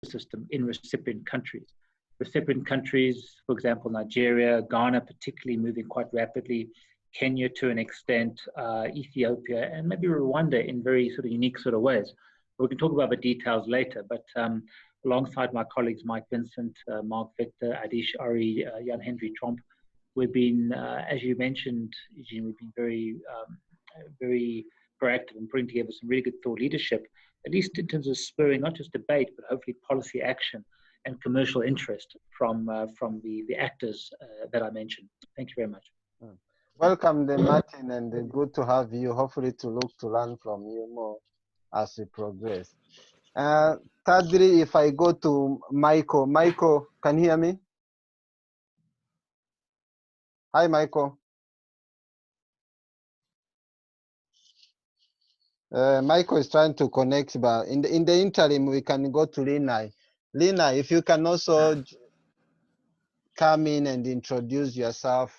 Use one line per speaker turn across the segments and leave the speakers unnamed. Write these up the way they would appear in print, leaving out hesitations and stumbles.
ecosystem in recipient countries. Recipient countries, for example, Nigeria, Ghana particularly moving quite rapidly, Kenya to an extent, Ethiopia, and maybe Rwanda in very sort of unique sort of ways. We can talk about the details later, but alongside my colleagues Mike Vincent, Mark Victor, Adish Ari, Jan-Henry Tromp, we've been, as you mentioned, Eugene, we've been very proactive in putting together some really good thought leadership, at least in terms of spurring not just debate, but hopefully policy action and commercial interest from the actors that I mentioned. Thank you very much.
Welcome, Martyn, and good to have you. Hopefully to learn from you more as we progress. Thirdly, if I go to Michael. Michael, can you hear me? Hi, Michael. Michael is trying to connect, but in the interim, we can go to Lina. Lina, if you can also come in and introduce yourself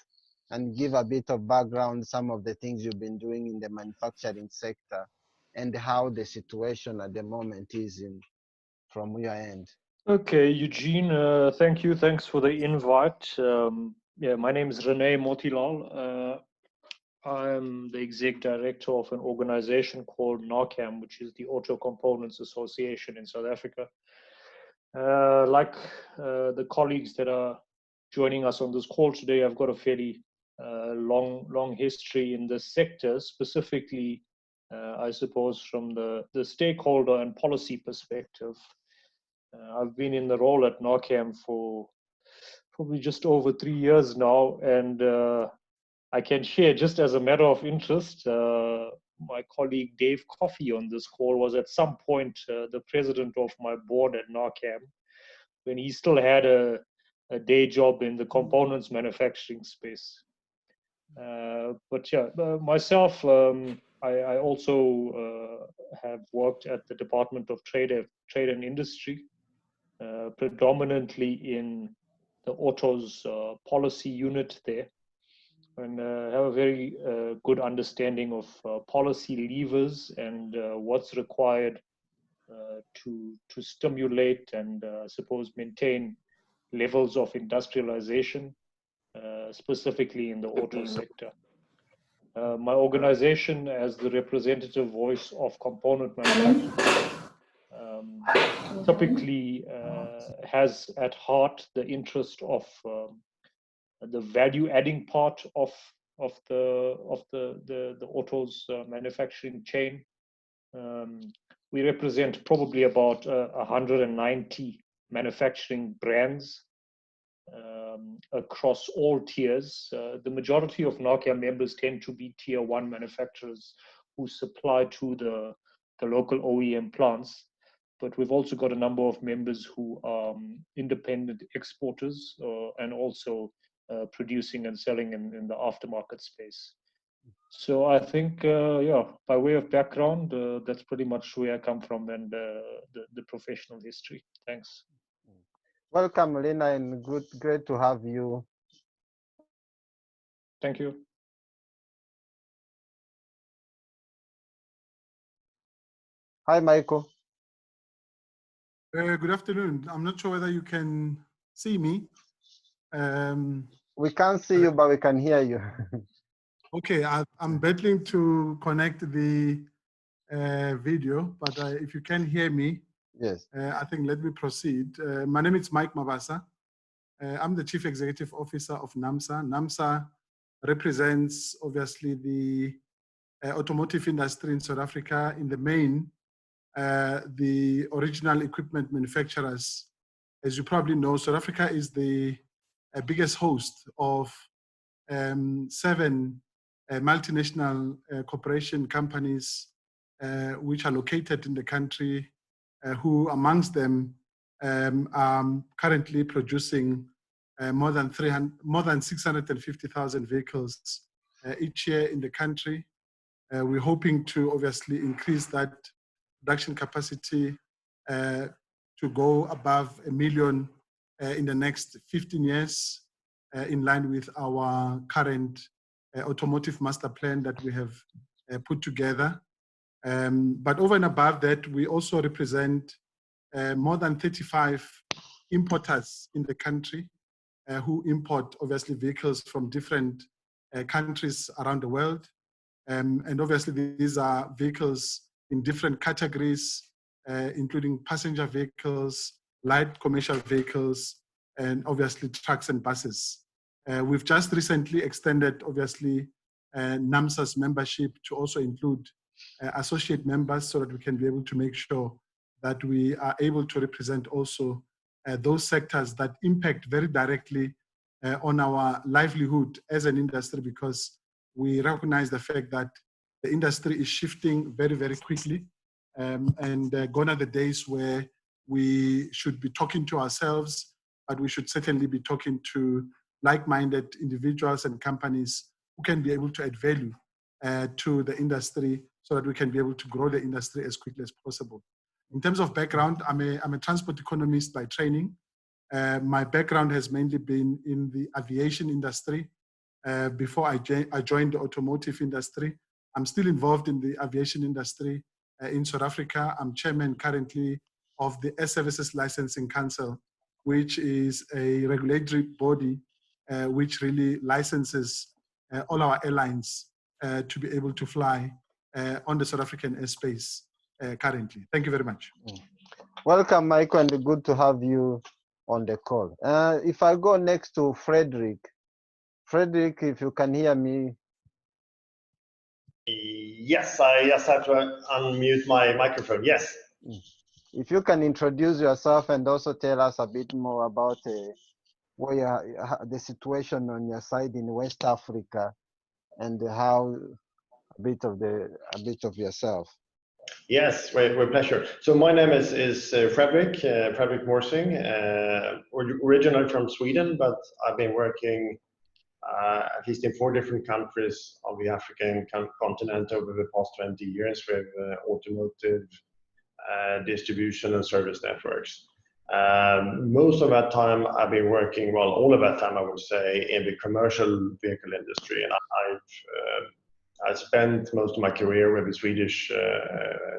and give a bit of background, some of the things you've been doing in the manufacturing sector and how the situation at the moment is from your end.
Okay, Eugene, thank you. Thanks for the invite. Yeah, my name is Rene Motilal. I'm the exec director of an organization called NAAMSA, which is the Auto Components Association in South Africa. Like the colleagues that are joining us on this call today, I've got a fairly long history in this sector, specifically, I suppose, from the stakeholder and policy perspective. I've been in the role at NAAMSA for probably just over 3 years now, and I can share, just as a matter of interest, my colleague Dave Coffey on this call was at some point the president of my board at NAAMSA when he still had a day job in the components manufacturing space. But yeah, myself, I also have worked at the Department of Trade and Industry, predominantly in the autos policy unit there, and have a very good understanding of policy levers and what's required to stimulate and I suppose maintain levels of industrialization, specifically in the auto sector. My organization, as the representative voice of component manufacturers, typically has at heart the interest of the value-adding part of the autos manufacturing chain. We represent probably about 190 manufacturing brands across all tiers. The majority of NAAMSA members tend to be tier 1 manufacturers who supply to the local OEM plants. But we've also got a number of members who are independent exporters and also producing and selling in the aftermarket space. So I think, yeah, by way of background, that's pretty much where I come from and the professional history. Thanks.
Welcome, Lina, and great to have you.
Thank you.
Hi, Michael.
Good afternoon. I'm not sure whether you can see me.
We can't see you, but we can hear you.
Okay, I'm battling to connect the video, but if you can hear me,
yes.
I think let me proceed. My name is Mike MABASA. I'm the Chief Executive Officer of NAAMSA. NAAMSA represents, obviously, the automotive industry in South Africa, in the main, the original equipment manufacturers. As you probably know, South Africa is the biggest host of 7 multinational corporation companies which are located in the country, who amongst them are currently producing more than 650,000 vehicles each year in the country. We're hoping to obviously increase that production capacity to go above 1 million in the next 15 years, in line with our current automotive master plan that we have put together. But over and above that, we also represent more than 35 importers in the country who import, obviously, vehicles from different countries around the world. And obviously, these are vehicles in different categories, including passenger vehicles, light commercial vehicles, and obviously trucks and buses. We've just recently extended, obviously, NAAMSA's membership to also include associate members so that we can be able to make sure that we are able to represent also those sectors that impact very directly on our livelihood as an industry, because we recognize the fact that the industry is shifting very, very quickly. And gone are the days where we should be talking to ourselves, but we should certainly be talking to like-minded individuals and companies who can be able to add value to the industry so that we can be able to grow the industry as quickly as possible. In terms of background, I'm a transport economist by training. My background has mainly been in the aviation industry. Before I joined the automotive industry, I'm still involved in the aviation industry in South Africa. I'm chairman currently of the Air Services Licensing Council, which is a regulatory body which really licenses all our airlines to be able to fly on the South African airspace currently. Thank you very much.
Welcome, Michael, and good to have you on the call. If I go next to Fredrik. Fredrik, if you can hear me.
Yes, I have to unmute my microphone. Yes.
If you can introduce yourself and also tell us a bit more about where the situation on your side in West Africa, and how a bit of yourself.
Yes, with pleasure. So my name is Fredrik Morsing, originally from Sweden, but I've been working at least in 4 different countries of the African continent over the past 20 years with automotive distribution and service networks. Most of that time I've been working, well, all of that time I would say, in the commercial vehicle industry, and I spent most of my career with the Swedish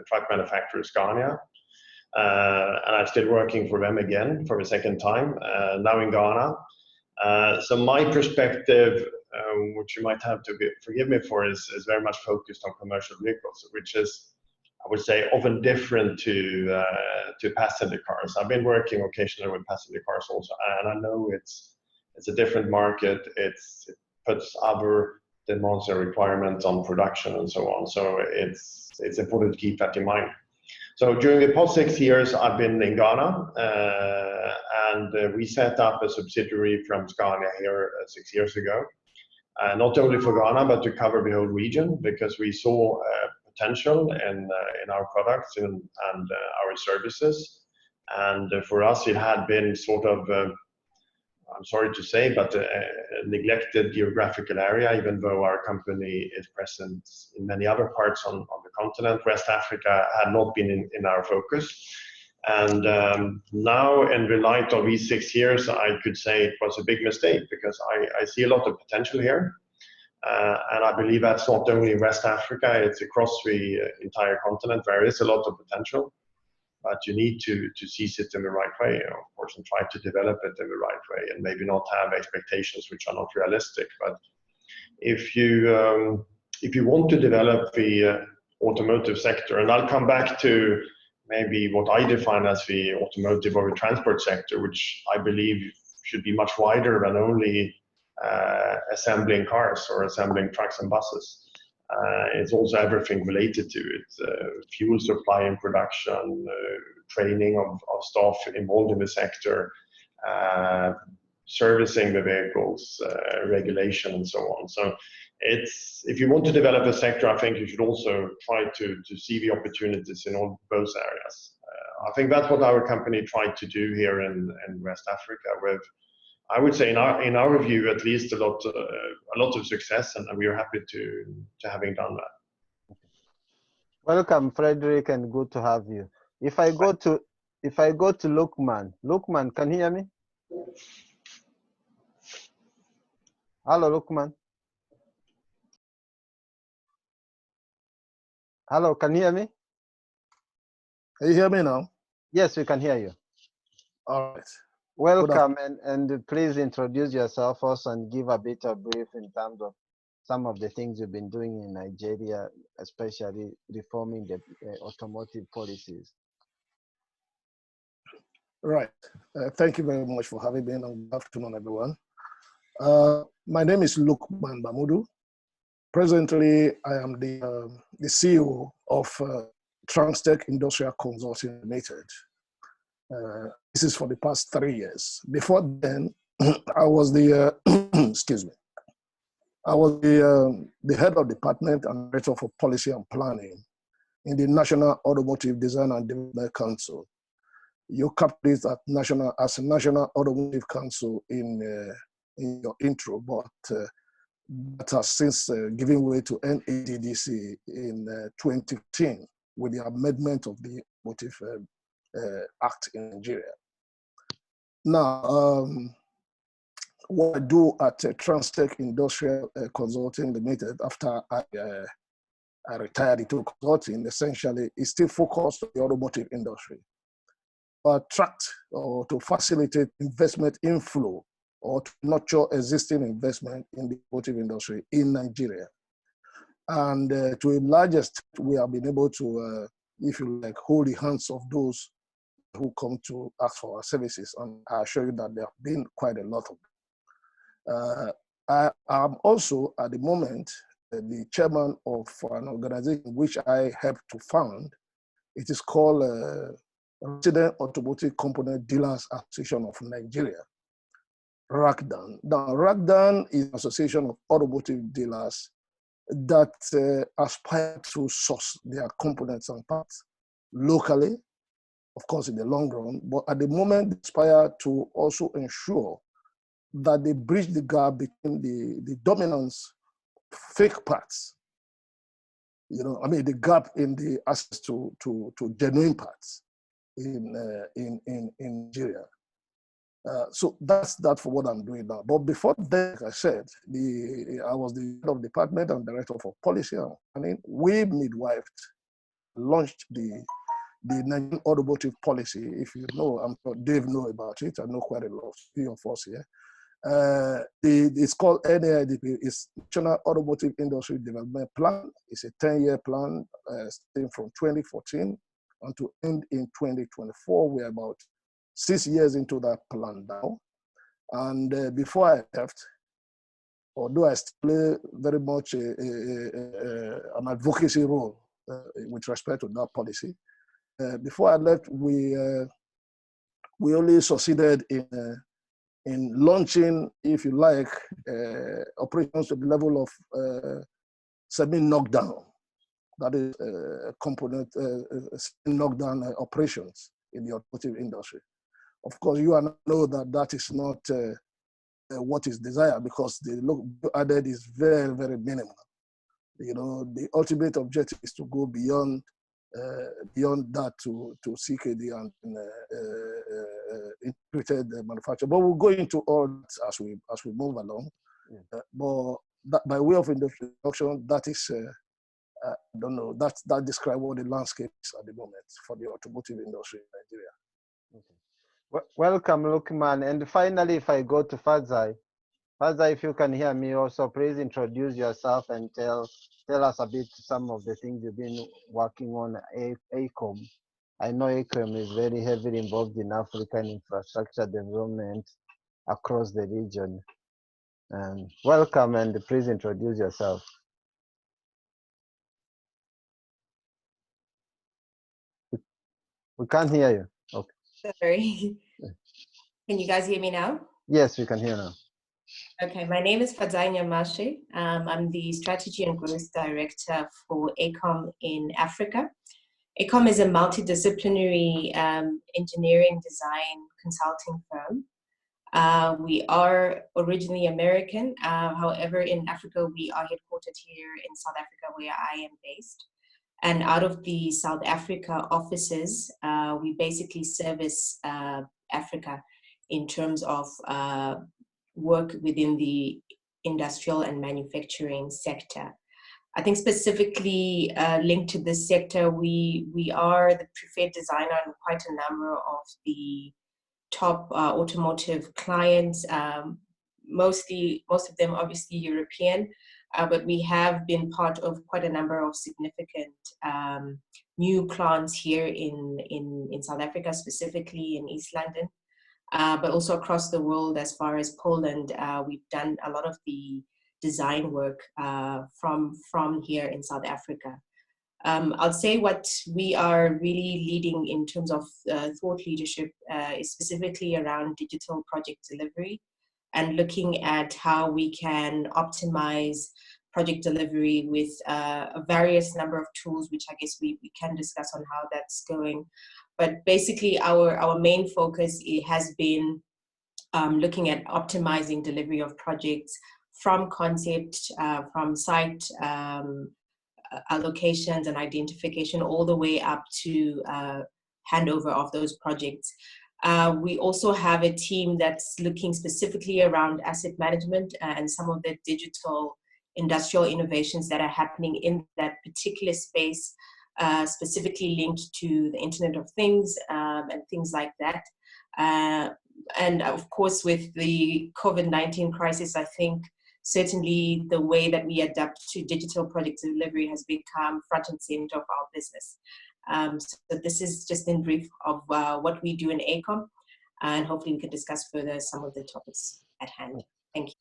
truck manufacturer Scania, and I'm still working for them again for the second time, now in Ghana. So my perspective, which you might have to forgive me for, is very much focused on commercial vehicles, which is, I would say, often different to passenger cars. I've been working occasionally with passenger cars also, and I know it's a different market. It puts other demands and requirements on production and so on. So it's important to keep that in mind. So during the past 6 years, I've been in Ghana, and we set up a subsidiary from Scania here 6 years ago, not only for Ghana, but to cover the whole region, because we saw potential in our products and our services. And for us, it had been sort of, I'm sorry to say, but a neglected geographical area, even though our company is present in many other parts on the continent. West Africa had not been in our focus. And now, in the light of these 6 years, I could say it was a big mistake, because I see a lot of potential here. And I believe that's not only in West Africa, it's across the entire continent. There is a lot of potential, but you need to seize it in the right way, of course, and try to develop it in the right way, and maybe not have expectations which are not realistic. But if you want to develop the automotive sector, and I'll come back to maybe what I define as the automotive or the transport sector, which I believe should be much wider than only assembling cars or assembling trucks and buses. It's also everything related to it, fuel supply and production, training of staff involved in the sector, servicing the vehicles, regulation, and so on. So if you want to develop a sector, I think you should also try to see the opportunities in all those areas. I think that's what our company tried to do here in West Africa with, I would say, in our view, at least a lot of success, and we are happy to having done that.
Welcome, Fredrik, and good to have you. If I go to Luqman, can you hear me? Hello, Luqman. Hello, can you hear me?
Can you hear me now?
Yes, we can hear you.
All right.
Welcome, and please introduce yourself also and give a bit of brief in terms of some of the things you've been doing in Nigeria, especially reforming the automotive policies.
Right. Thank you very much for having me, and good afternoon, everyone. My name is Luqman Mamudu. Presently, I am the CEO of Transtech Industrial Consulting Limited. This is for the past 3 years. Before then, I was the excuse me. I was the head of department and director for policy and planning in the National Automotive Design and Development Council. You captured it at National Automotive Council in your intro, but that has since given way to NAAMSA in 2015 with the amendment of the Automotive Act in Nigeria. Now, what I do at Transtech Industrial Consulting Limited after I retired into consulting essentially is still focused on the automotive industry. To attract or to facilitate investment inflow or to nurture existing investment in the automotive industry in Nigeria. And to a large extent, we have been able to, if you like, hold the hands of those who come to ask for our services. And I assure you that there have been quite a lot of them. I am also, at the moment, the chairman of an organization which I helped to found. It is called Resident Automotive Component Dealers Association of Nigeria, RACDAN. Now, RACDAN is an association of automotive dealers that aspire to source their components and parts locally, of course, in the long run, but at the moment, they aspire to also ensure that they bridge the gap between the dominance of fake parts, the gap in the access to genuine parts in Nigeria. So that's that for what I'm doing now. But before that, like I said, I was the head of department and director for policy and planning. We midwifed launched the Nigerian automotive policy. If you know, I'm sure Dave know about it. I know quite a lot of us here. It's called NAIDP. It's National Automotive Industry Development Plan. It's a 10-year plan starting from 2014 and to end in 2024. We're about 6 years into that plan now. And before I left, although I still play very much an advocacy role with respect to that policy, before I left, we only succeeded in launching, if you like, operations to the level of semi-knockdown. That is component knockdown operations in the automotive industry. Of course, you know that that is not what is desired because the look added is very, very minimal. The ultimate objective is to go beyond that to CKD and integrated manufacture. But we'll go into all that as we move along. But that, by way of introduction, that is I don't know. That describes what the landscape is at the moment for the automotive industry in Nigeria.
Okay. Welcome, Luqman. And finally, if I go to Fadzai, if you can hear me also, please introduce yourself and tell us a bit some of the things you've been working on at AECOM. I know AECOM is very heavily involved in African infrastructure development across the region. Welcome, and please introduce yourself. We can't hear you. Okay.
Sorry. Can you guys hear me now?
Yes, we can hear now.
Okay, my name is Fadzai Nyamasve. I'm the Strategy and Growth Director for AECOM in Africa. AECOM is a multidisciplinary engineering design consulting firm. We are originally American. However, in Africa, we are headquartered here in South Africa, where I am based. And out of the South Africa offices, we basically service Africa in terms of work within the industrial and manufacturing sector. I think specifically linked to this sector, we are the preferred designer on quite a number of the top automotive clients, most of them obviously European, but we have been part of quite a number of significant new plants here in South Africa, specifically in East London, but also across the world. As far as Poland, we've done a lot of the design work from here in South Africa. I'll say what we are really leading in terms of thought leadership is specifically around digital project delivery and looking at how we can optimize project delivery with a various number of tools, which I guess we can discuss on how that's going. But basically our main focus has been looking at optimizing delivery of projects from concept, from site allocations and identification all the way up to handover of those projects. We also have a team that's looking specifically around asset management and some of the digital industrial innovations that are happening in that particular space, specifically linked to the Internet of Things and things like that. And of course, with the COVID-19 crisis, I think certainly the way that we adapt to digital project delivery has become front and center of our business. So this is just in brief of what we do in AECOM, and hopefully we can discuss further some of the topics at hand. Thank you.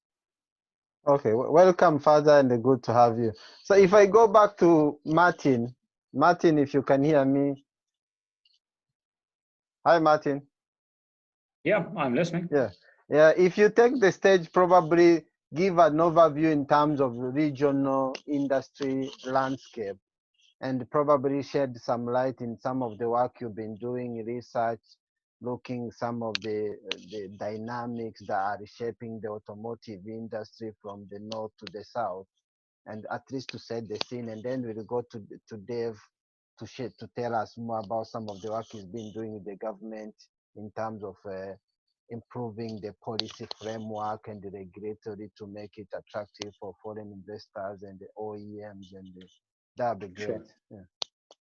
Okay, welcome, Fadzai, and good to have you. So if I go back to Martyn, if you can hear me. Hi, Martyn.
Yeah, I'm listening.
Yeah. If you take the stage, probably give an overview in terms of regional industry landscape, and probably shed some light in some of the work you've been doing, research, looking some of the dynamics that are shaping the automotive industry from the north to the south, and at least to set the scene. And then we'll go to Dave to tell us more about some of the work he's been doing with the government in terms of improving the policy framework and the regulatory to make it attractive for foreign investors and the OEMs, and that'd be great.
Sure.
Yeah.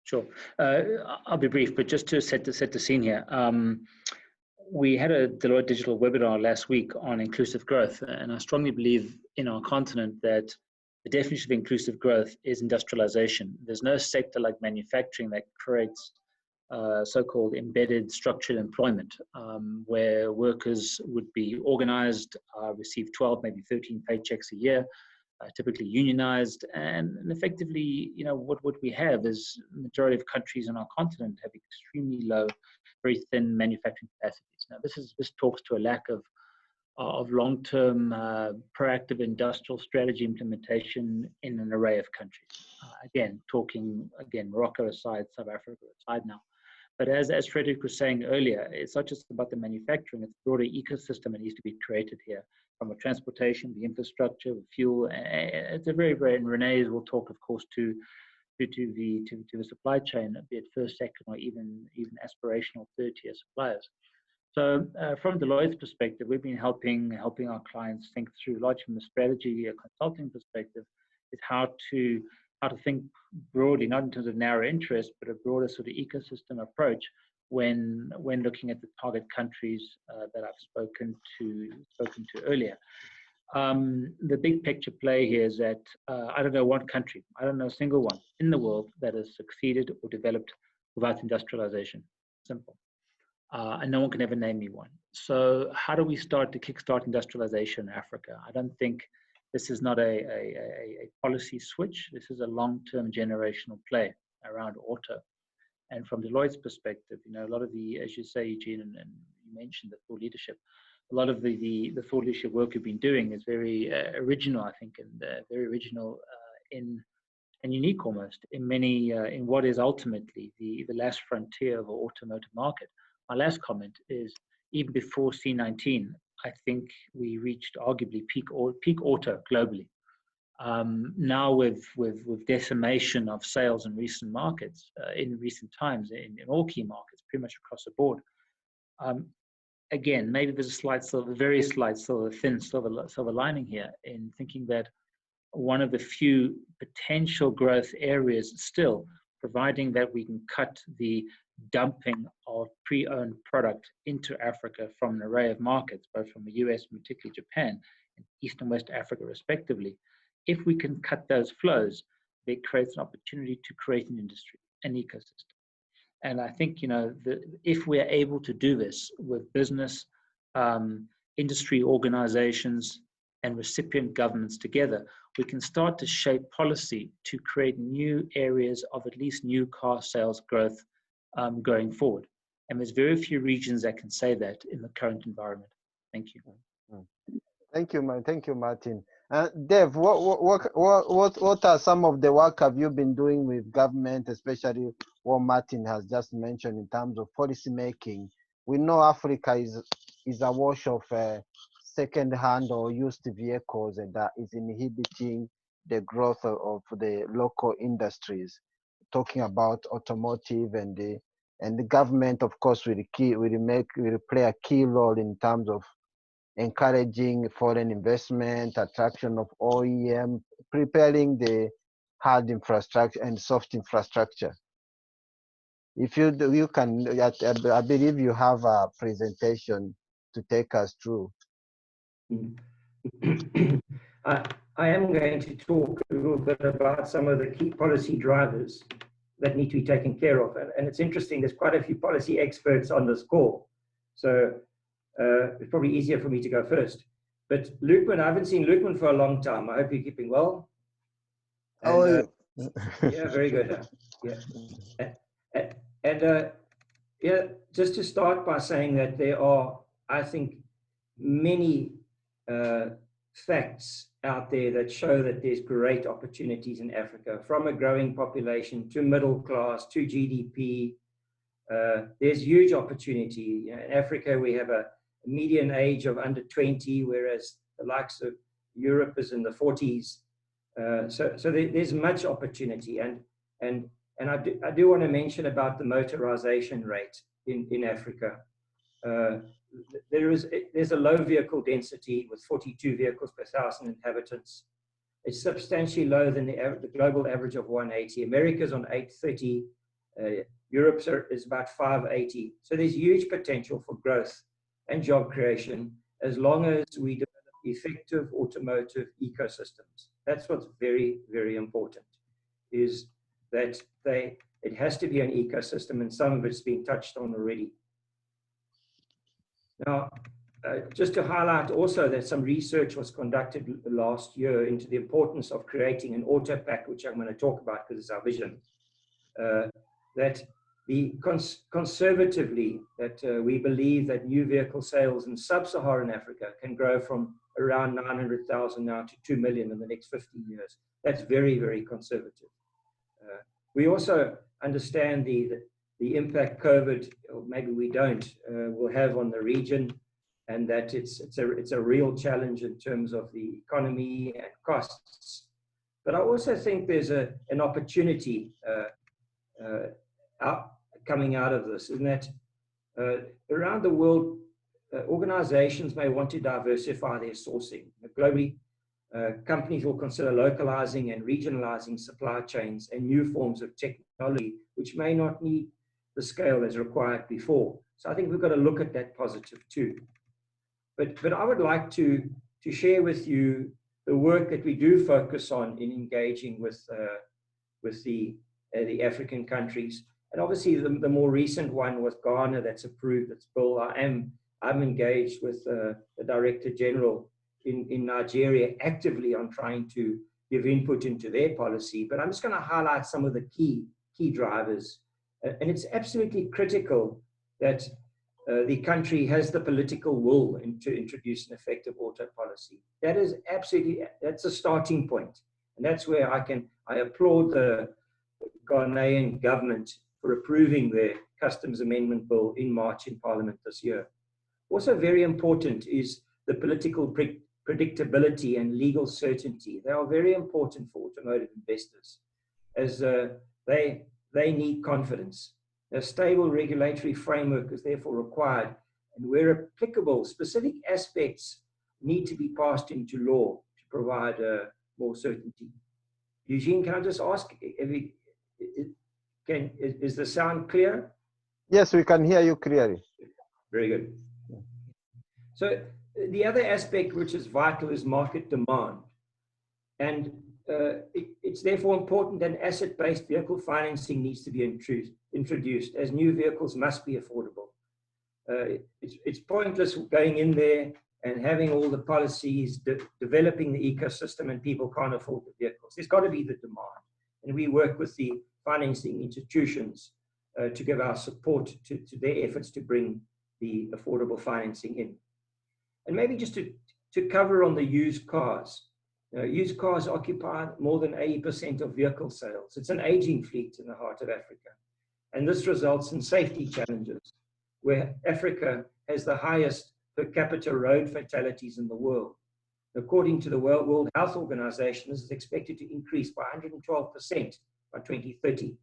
Sure. I'll be brief, but just to set the scene here. We had a Deloitte digital webinar last week on inclusive growth, and I strongly believe in our continent that the definition of inclusive growth is industrialization. There's no sector like manufacturing that creates so-called embedded structured employment, where workers would be organized, receive 12, maybe 13 paychecks a year, typically unionized, and effectively, what we have is the majority of countries on our continent have extremely low, very thin manufacturing capacities. Now, this talks to a lack of long-term proactive industrial strategy implementation in an array of countries. Talking Morocco aside, South Africa aside now. But as Fredrik was saying earlier, it's not just about the manufacturing, it's a broader ecosystem that needs to be created here, from a transportation, the infrastructure, the fuel. It's a very, and Renee's will talk, of course, to the supply chain, be it first, second, or even aspirational third-tier suppliers. So from Deloitte's perspective, we've been helping our clients think through, largely from a strategy, a consulting perspective, is how to think broadly, not in terms of narrow interest, but a broader sort of ecosystem approach when looking at the target countries that I've spoken to earlier. The big picture play here is that I don't know one country, I don't know a single one in the world that has succeeded or developed without industrialization. Simple. And no one can ever name me one. So how do we start to kickstart industrialization in Africa? I don't think this is not a policy switch. This is a long-term generational play around auto. And from Deloitte's perspective, a lot of the, as you say, Eugene, and you mentioned the thought leadership, a lot of the thought leadership work we've been doing is very original, I think, and very original and unique almost in many, in what is ultimately the last frontier of the automotive market. My last comment is, even before C19, I think we reached arguably peak auto globally. Now with decimation of sales in recent markets, in recent times, in all key markets, pretty much across the board. Again, maybe there's a very slight silver, thin silver lining here in thinking that one of the few potential growth areas still, providing that we can cut the dumping of pre-owned product into Africa from an array of markets, both from the US, and particularly Japan, and East and West Africa respectively. If we can cut those flows, it creates an opportunity to create an industry, an ecosystem. And I think, you know, if we're able to do this with business, industry organizations, and recipient governments together, we can start to shape policy to create new areas of at least new car sales growth going forward. And there's very few regions that can say that in the current environment. Thank you.
Thank you, Martyn. Dev, what are some of the work have you been doing with government, especially what Martyn has just mentioned in terms of policy making? We know Africa is awash of second-hand or used vehicles, and that is inhibiting the growth of the local industries. Talking about automotive, and the government, of course, will play a key role in terms of encouraging foreign investment, attraction of OEM, preparing the hard infrastructure and soft infrastructure. If you can, I believe you have a presentation to take us through.
I am going to talk a little bit about some of the key policy drivers that need to be taken care of. And it's interesting, there's quite a few policy experts on this call. So it's probably easier for me to go first. But Luqman, I haven't seen Luqman for a long time. I hope you're keeping well. And,
How are you?
Yeah, very good. Yeah. Yeah, just to start by saying that there are, I think, many facts out there that show that there's great opportunities in Africa, from a growing population to middle class to GDP. There's huge opportunity. You know, in Africa, we have a median age of under 20, whereas the likes of Europe is in the 40s. So there's much opportunity. And I do want to mention about the motorization rate in Africa. There's a low vehicle density with 42 vehicles per 1,000 inhabitants. It's substantially lower than the global average of 180. America's on 830. Europe is about 580. So there's huge potential for growth and job creation as long as we develop effective automotive ecosystems. That's what's very, very important, is that it has to be an ecosystem, and some of it's been touched on already. Now, just to highlight also that some research was conducted last year into the importance of creating an auto pack, which I'm going to talk about because it's our vision, that conservatively, that we believe that new vehicle sales in sub-Saharan Africa can grow from around 900,000 now to 2 million in the next 15 years. That's very, very conservative. We also understand the impact COVID, or maybe we don't, will have on the region, and that it's a real challenge in terms of the economy and costs. But I also think there's an opportunity coming out of this, in that around the world, organizations may want to diversify their sourcing. Globally, companies will consider localizing and regionalizing supply chains and new forms of technology, which may not need the scale as required before. So I think we've got to look at that positive too. But I would like to share with you the work that we do focus on in engaging with the African countries. And obviously the more recent one was Ghana, that's approved its bill. I'm engaged with the Director General in Nigeria actively on trying to give input into their policy. But I'm just going to highlight some of the key drivers. And it's absolutely critical that the country has the political will to introduce an effective auto policy. That is absolutely, that's a starting point. And that's where I applaud the Ghanaian government for approving their customs amendment bill in March in Parliament this year. Also very important is the political predictability and legal certainty. They are very important for automotive investors, as they need confidence. A stable regulatory framework is therefore required, and where applicable, specific aspects need to be passed into law to provide more certainty. Eugene, can I just ask, is the sound clear?
Yes, we can hear you clearly.
Very good. So the other aspect which is vital is market demand. And it's therefore important that asset-based vehicle financing needs to be introduced, as new vehicles must be affordable. It's pointless going in there and having all the policies, developing the ecosystem, and people can't afford the vehicles. There's got to be the demand. And we work with the financing institutions to give our support to their efforts to bring the affordable financing in. And maybe just to cover on the used cars. Used cars occupy more than 80% of vehicle sales. It's an aging fleet in the heart of Africa. And this results in safety challenges, where Africa has the highest per capita road fatalities in the world. According to the World Health Organization, this is expected to increase by 112% by 2030.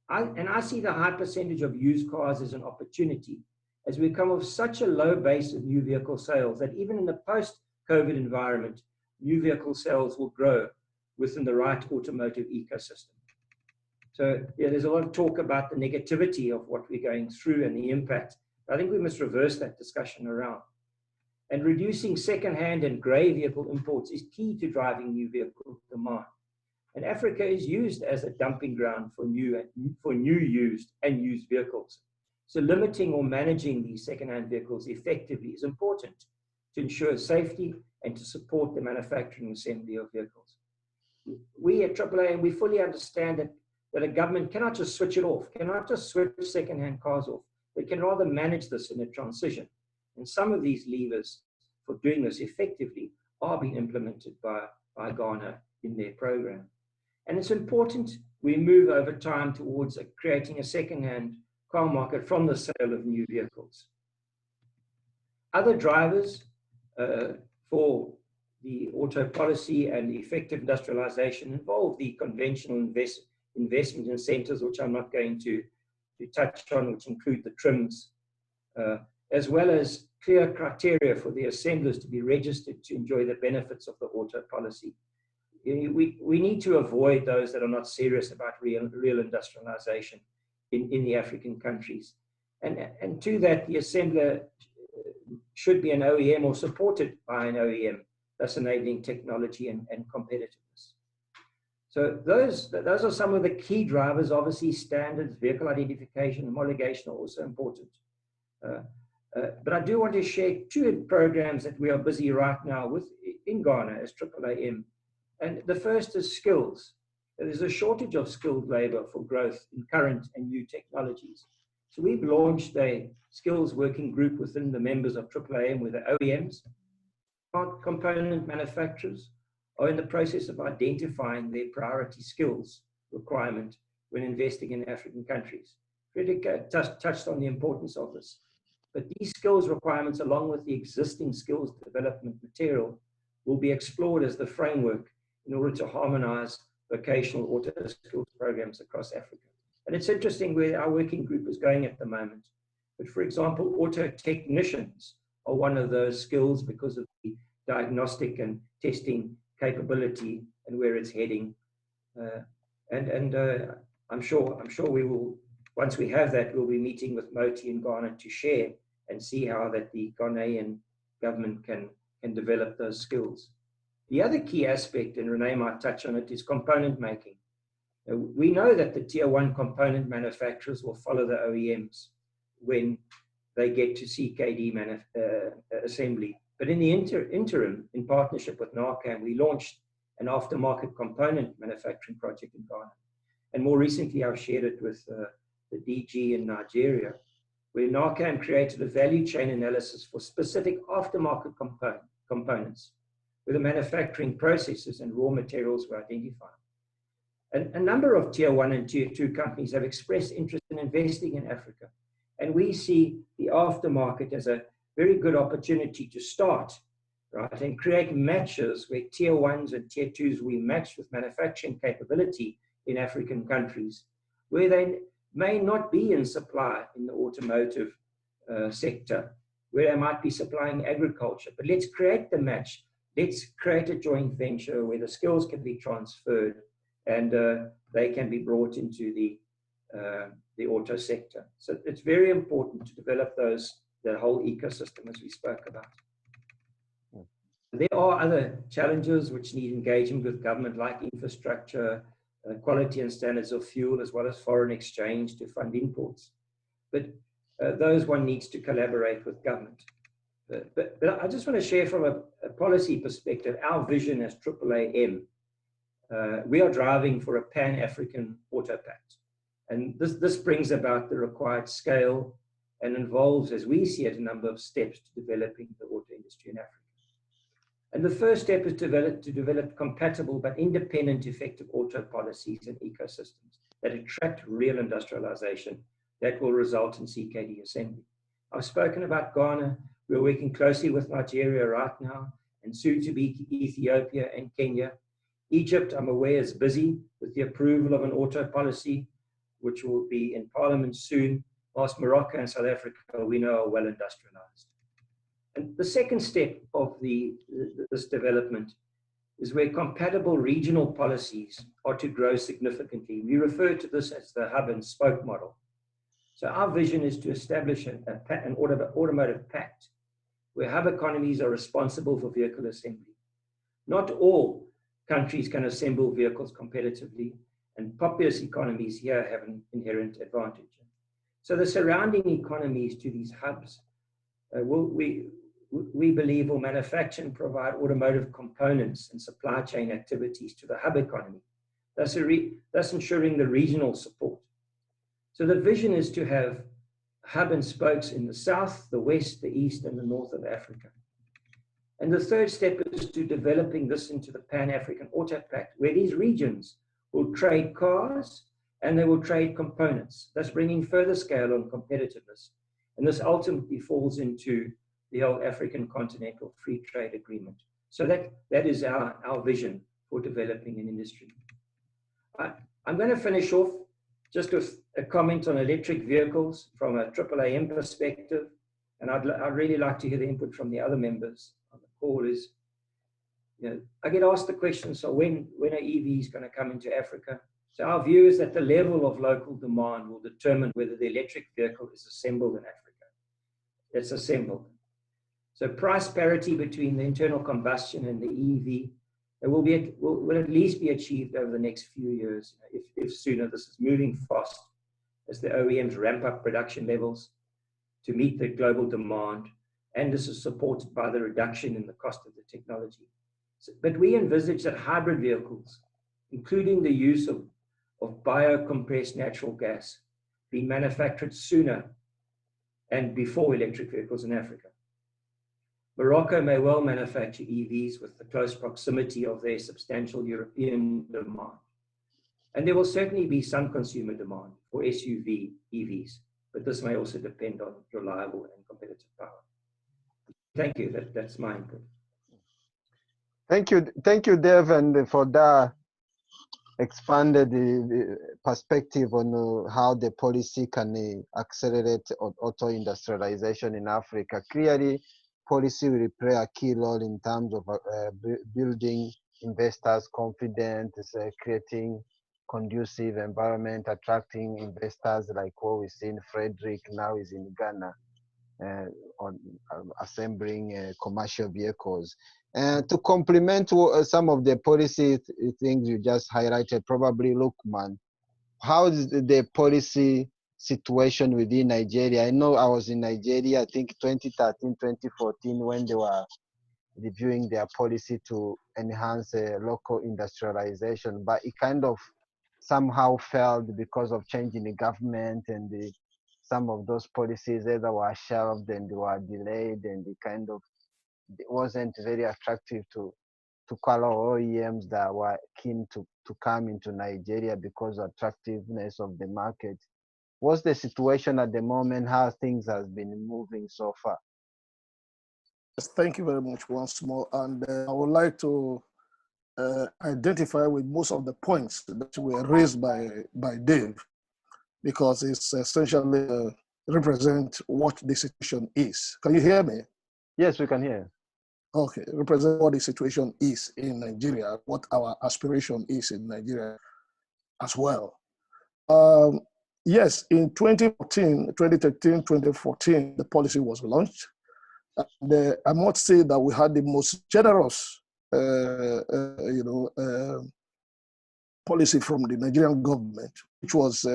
I see the high percentage of used cars as an opportunity, as we come off such a low base of new vehicle sales that even in the post-COVID environment, new vehicle sales will grow within the right automotive ecosystem. So yeah, there's a lot of talk about the negativity of what we're going through and the impact. I think we must reverse that discussion around. And reducing second-hand and grey vehicle imports is key to driving new vehicle demand. And Africa is used as a dumping ground for new used and used vehicles. So limiting or managing these second-hand vehicles effectively is important to ensure safety and to support the manufacturing and assembly of vehicles. We at AAAM, we fully understand that a government cannot just switch it off, cannot just switch second-hand cars off. They can rather manage this in a transition. And some of these levers for doing this effectively are being implemented by Ghana in their program. And it's important we move over time towards creating a second-hand car market from the sale of new vehicles. Other drivers for the auto policy and effective industrialization involve the conventional investment incentives, which I'm not going to touch on, which include the trims, as well as clear criteria for the assemblers to be registered to enjoy the benefits of the auto policy. We need to avoid those that are not serious about real industrialization in the African countries. And to that, the assembler should be an OEM or supported by an OEM, thus enabling technology and competitiveness. So those are some of the key drivers. Obviously, standards, vehicle identification, homologation are also important. But I do want to share two programs that we are busy right now with in Ghana as AAAM. And the first is skills. There's a shortage of skilled labor for growth in current and new technologies. So we've launched a skills working group within the members of AAAM, where the OEMs, component manufacturers, are in the process of identifying their priority skills requirement when investing in African countries. Fredrik touched on the importance of this. But these skills requirements, along with the existing skills development material, will be explored as the framework in order to harmonize vocational auto skills programs across Africa. And it's interesting where our working group is going at the moment. But for example, auto technicians are one of those skills because of the diagnostic and testing capability and where it's heading. I'm sure we will, once we have that, we'll be meeting with Moti in Ghana to share and see how that the Ghanaian government can develop those skills. The other key aspect, and Renee might touch on it, is component making. We know that the tier one component manufacturers will follow the OEMs when they get to CKD assembly. But in the interim, in partnership with NAACAM, we launched an aftermarket component manufacturing project in Ghana. And more recently, I've shared it with the DG in Nigeria, where NAACAM created a value chain analysis for specific aftermarket components, where the manufacturing processes and raw materials were identified. A number of tier one and tier two companies have expressed interest in investing in Africa. And we see the aftermarket as a very good opportunity to start, right, and create matches where tier ones and tier twos we match with manufacturing capability in African countries, where they may not be in supply in the automotive sector, where they might be supplying agriculture. But let's create the match let's create a joint venture where the skills can be transferred and they can be brought into the auto sector. So it's very important to develop that whole ecosystem as we spoke about. There are other challenges which need engagement with government, like infrastructure, quality and standards of fuel, as well as foreign exchange to fund imports. But those one needs to collaborate with government. But I just want to share from a policy perspective, our vision as AAAM. We are driving for a Pan-African Auto Pact. And this brings about the required scale and involves, as we see it, a number of steps to developing the auto industry in Africa. And the first step is to develop compatible but independent effective auto policies and ecosystems that attract real industrialization that will result in CKD assembly. I've spoken about Ghana. We're working closely with Nigeria right now, and soon to be Ethiopia and Kenya. Egypt, I'm aware, is busy with the approval of an auto policy, which will be in Parliament soon, whilst Morocco and South Africa, we know, are well industrialized. And the second step of this development is where compatible regional policies are to grow significantly. We refer to this as the hub and spoke model. So our vision is to establish an automotive pact where hub economies are responsible for vehicle assembly. Not all countries can assemble vehicles competitively, and populous economies here have an inherent advantage. So the surrounding economies to these hubs we believe will manufacture and provide automotive components and supply chain activities to the hub economy, thus ensuring the regional support. So the vision is to have hub and spokes in the south, the west, the east, and the north of Africa. And the third step is to developing this into the Pan-African Auto Pact, where these regions will trade cars and they will trade components, thus bringing further scale on competitiveness. And this ultimately falls into the whole African Continental Free Trade Agreement. So that is our vision for developing an industry. I'm going to finish off just with a comment on electric vehicles from a AAAM perspective, and I'd really like to hear the input from the other members on the call. I get asked the question, so when are EVs going to come into Africa? So our view is that the level of local demand will determine whether the electric vehicle is assembled in Africa. It's assembled. So price parity between the internal combustion and the EV will at least be achieved over the next few years, if sooner. This is moving fast as the OEMs ramp up production levels to meet the global demand, and this is supported by the reduction in the cost of the technology. But we envisage that hybrid vehicles, including the use of bio-compressed natural gas, being manufactured sooner and before electric vehicles in Africa. Morocco may well manufacture EVs with the close proximity of their substantial European demand. And there will certainly be some consumer demand for SUV EVs, but this may also depend on reliable and competitive power. Thank you. That's my input.
Thank you, Dev, and for that expanded the perspective on how the policy can accelerate auto industrialization in Africa. Clearly, policy will play a key role in terms of building investors' confidence, creating conducive environment, attracting investors like what we've seen. Fredrik now is in Ghana on assembling commercial vehicles. To complement some of the policy things you just highlighted, probably Luqman, how is the policy situation within Nigeria? I know I was in Nigeria, I think 2013, 2014, when they were reviewing their policy to enhance local industrialization, but it kind of somehow failed because of change in the government, and some of those policies either were shelved and were delayed, and it wasn't very attractive to color OEMs that were keen to come into Nigeria because of attractiveness of the market. What's the situation at the moment? How things have been moving so far?
Yes, thank you very much once more. And I would like to identify with most of the points that were raised by Dave, because it's essentially represent what the situation is. Can you hear me?
Yes, we can hear.
Okay, represent what the situation is in Nigeria, what our aspiration is in Nigeria as well. Yes, in 2013, 2014, the policy was launched. And I must say that we had the most generous, policy from the Nigerian government, which was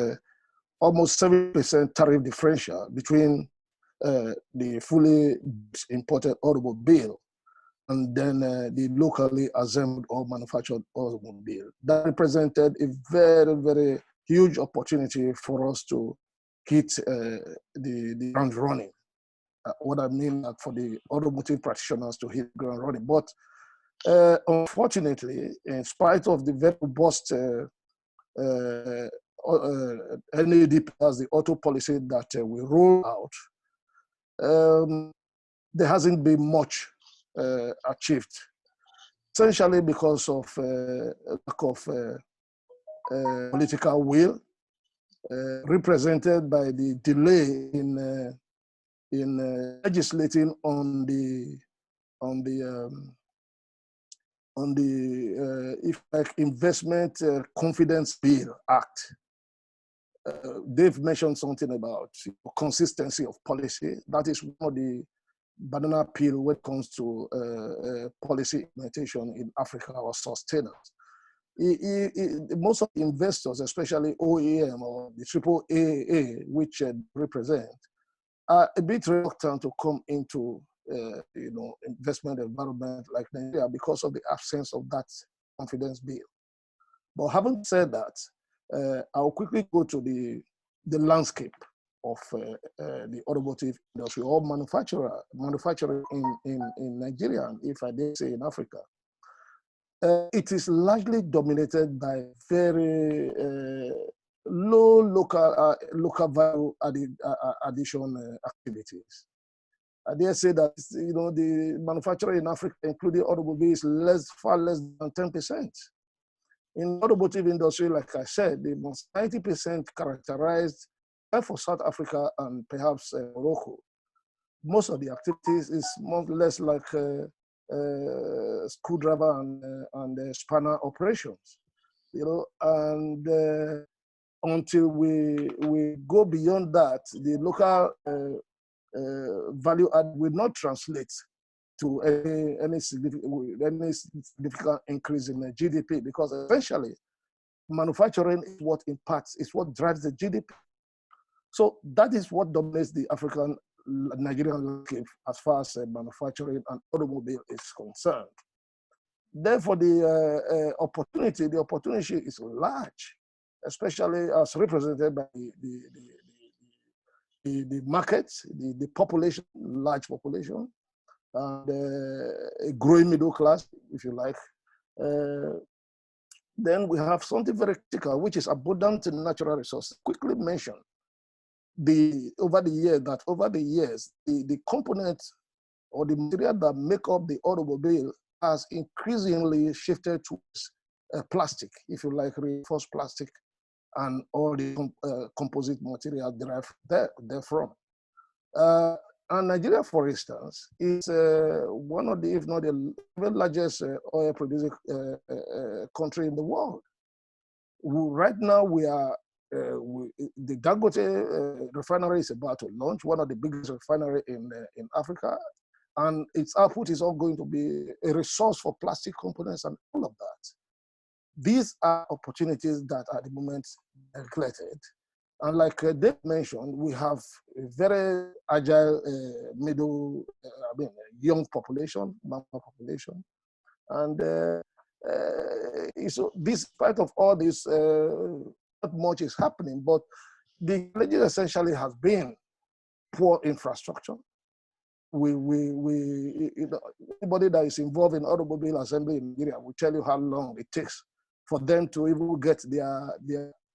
almost 7% tariff differential between the fully imported automobile and then the locally assembled or manufactured automobile. That represented a very, very huge opportunity for us to hit the ground running. What I mean for the automotive practitioners to hit ground running. But unfortunately, in spite of the very robust NADP as the auto policy that we roll out, there hasn't been much achieved, essentially because of lack of political will, represented by the delay in legislating on the Investment Confidence Bill Act. They've mentioned something about consistency of policy. That is one of the banana peel when it comes to policy implementation in Africa or sustenance. Most of the investors, especially OEM or the AAA, which represent, are a bit reluctant to come into investment environment like Nigeria because of the absence of that confidence bill. But having said that, I'll quickly go to the landscape of the automotive industry or manufacturing in Nigeria, and if I did say in Africa. It is largely dominated by very low local value addition activities. I dare say that the manufacturing in Africa, including automobiles, far less than 10%. In the automotive industry, like I said, the most 90% characterized for South Africa and perhaps Morocco. Most of the activities is more or less like screwdriver and spanner operations, and until we go beyond that, the local value add will not translate to any significant increase in the GDP, because essentially manufacturing is what impacts, is what drives the GDP. So that is what dominates the Nigerian landscape as far as manufacturing and automobile is concerned. Therefore, the opportunity is large, especially as represented by the markets, the population, large population, and a growing middle class, if you like. Then we have something very critical, which is abundant in natural resources. Quickly mention over the years, the components or the material that make up the automobile has increasingly shifted towards plastic, if you like, reinforced plastic, and all the composite material derived therefrom. And Nigeria, for instance, is one of the, if not the largest oil producing country in the world. Right now, we are the Dangote refinery is about to launch, one of the biggest refinery in Africa, and its output is all going to be a resource for plastic components and all of that. These are opportunities that are at the moment neglected. And like Dave mentioned, we have a very agile young population, and so despite of all this, not much is happening, but the challenge essentially has been poor infrastructure. Anybody that is involved in automobile assembly in Nigeria will tell you how long it takes for them to even get their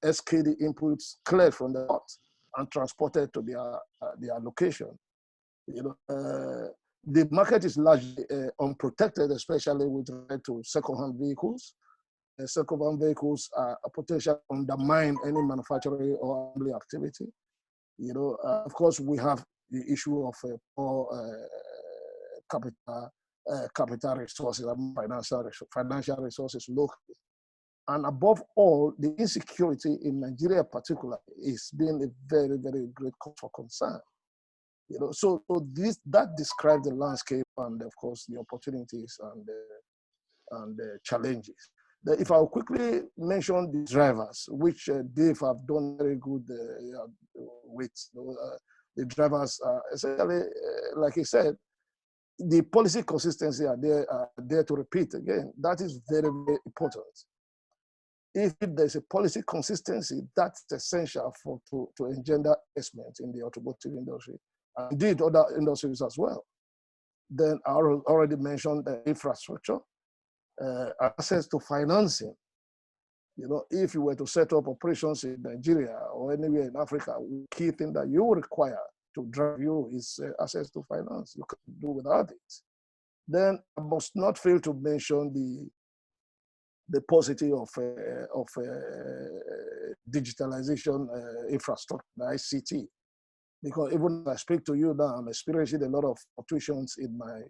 SKD inputs cleared from the port and transported to their location. The market is largely unprotected, especially with regard to second-hand vehicles. Second-hand vehicles are a potential undermine any manufacturing or assembly activity. Of course, we have the issue of poor capital capital resources and financial resources locally. And above all, the insecurity in Nigeria in particular is being a very, very great cause for concern. You know, so that describes the landscape and, of course, the opportunities and the challenges. If I'll quickly mention the drivers, which Dave have done very good with. The drivers are essentially, like he said, the policy consistency are there to repeat again. That is very, very important. If there's a policy consistency, that's essential to engender investment in the automotive industry, and indeed other industries as well. Then I already mentioned the infrastructure, access to financing. You know, if you were to set up operations in Nigeria or anywhere in Africa, the key thing that you require to drive you is access to finance. You can't do without it. Then I must not fail to mention the positive of digitalization infrastructure, the ICT, because even as I speak to you now, I'm experiencing a lot of fluctuations in my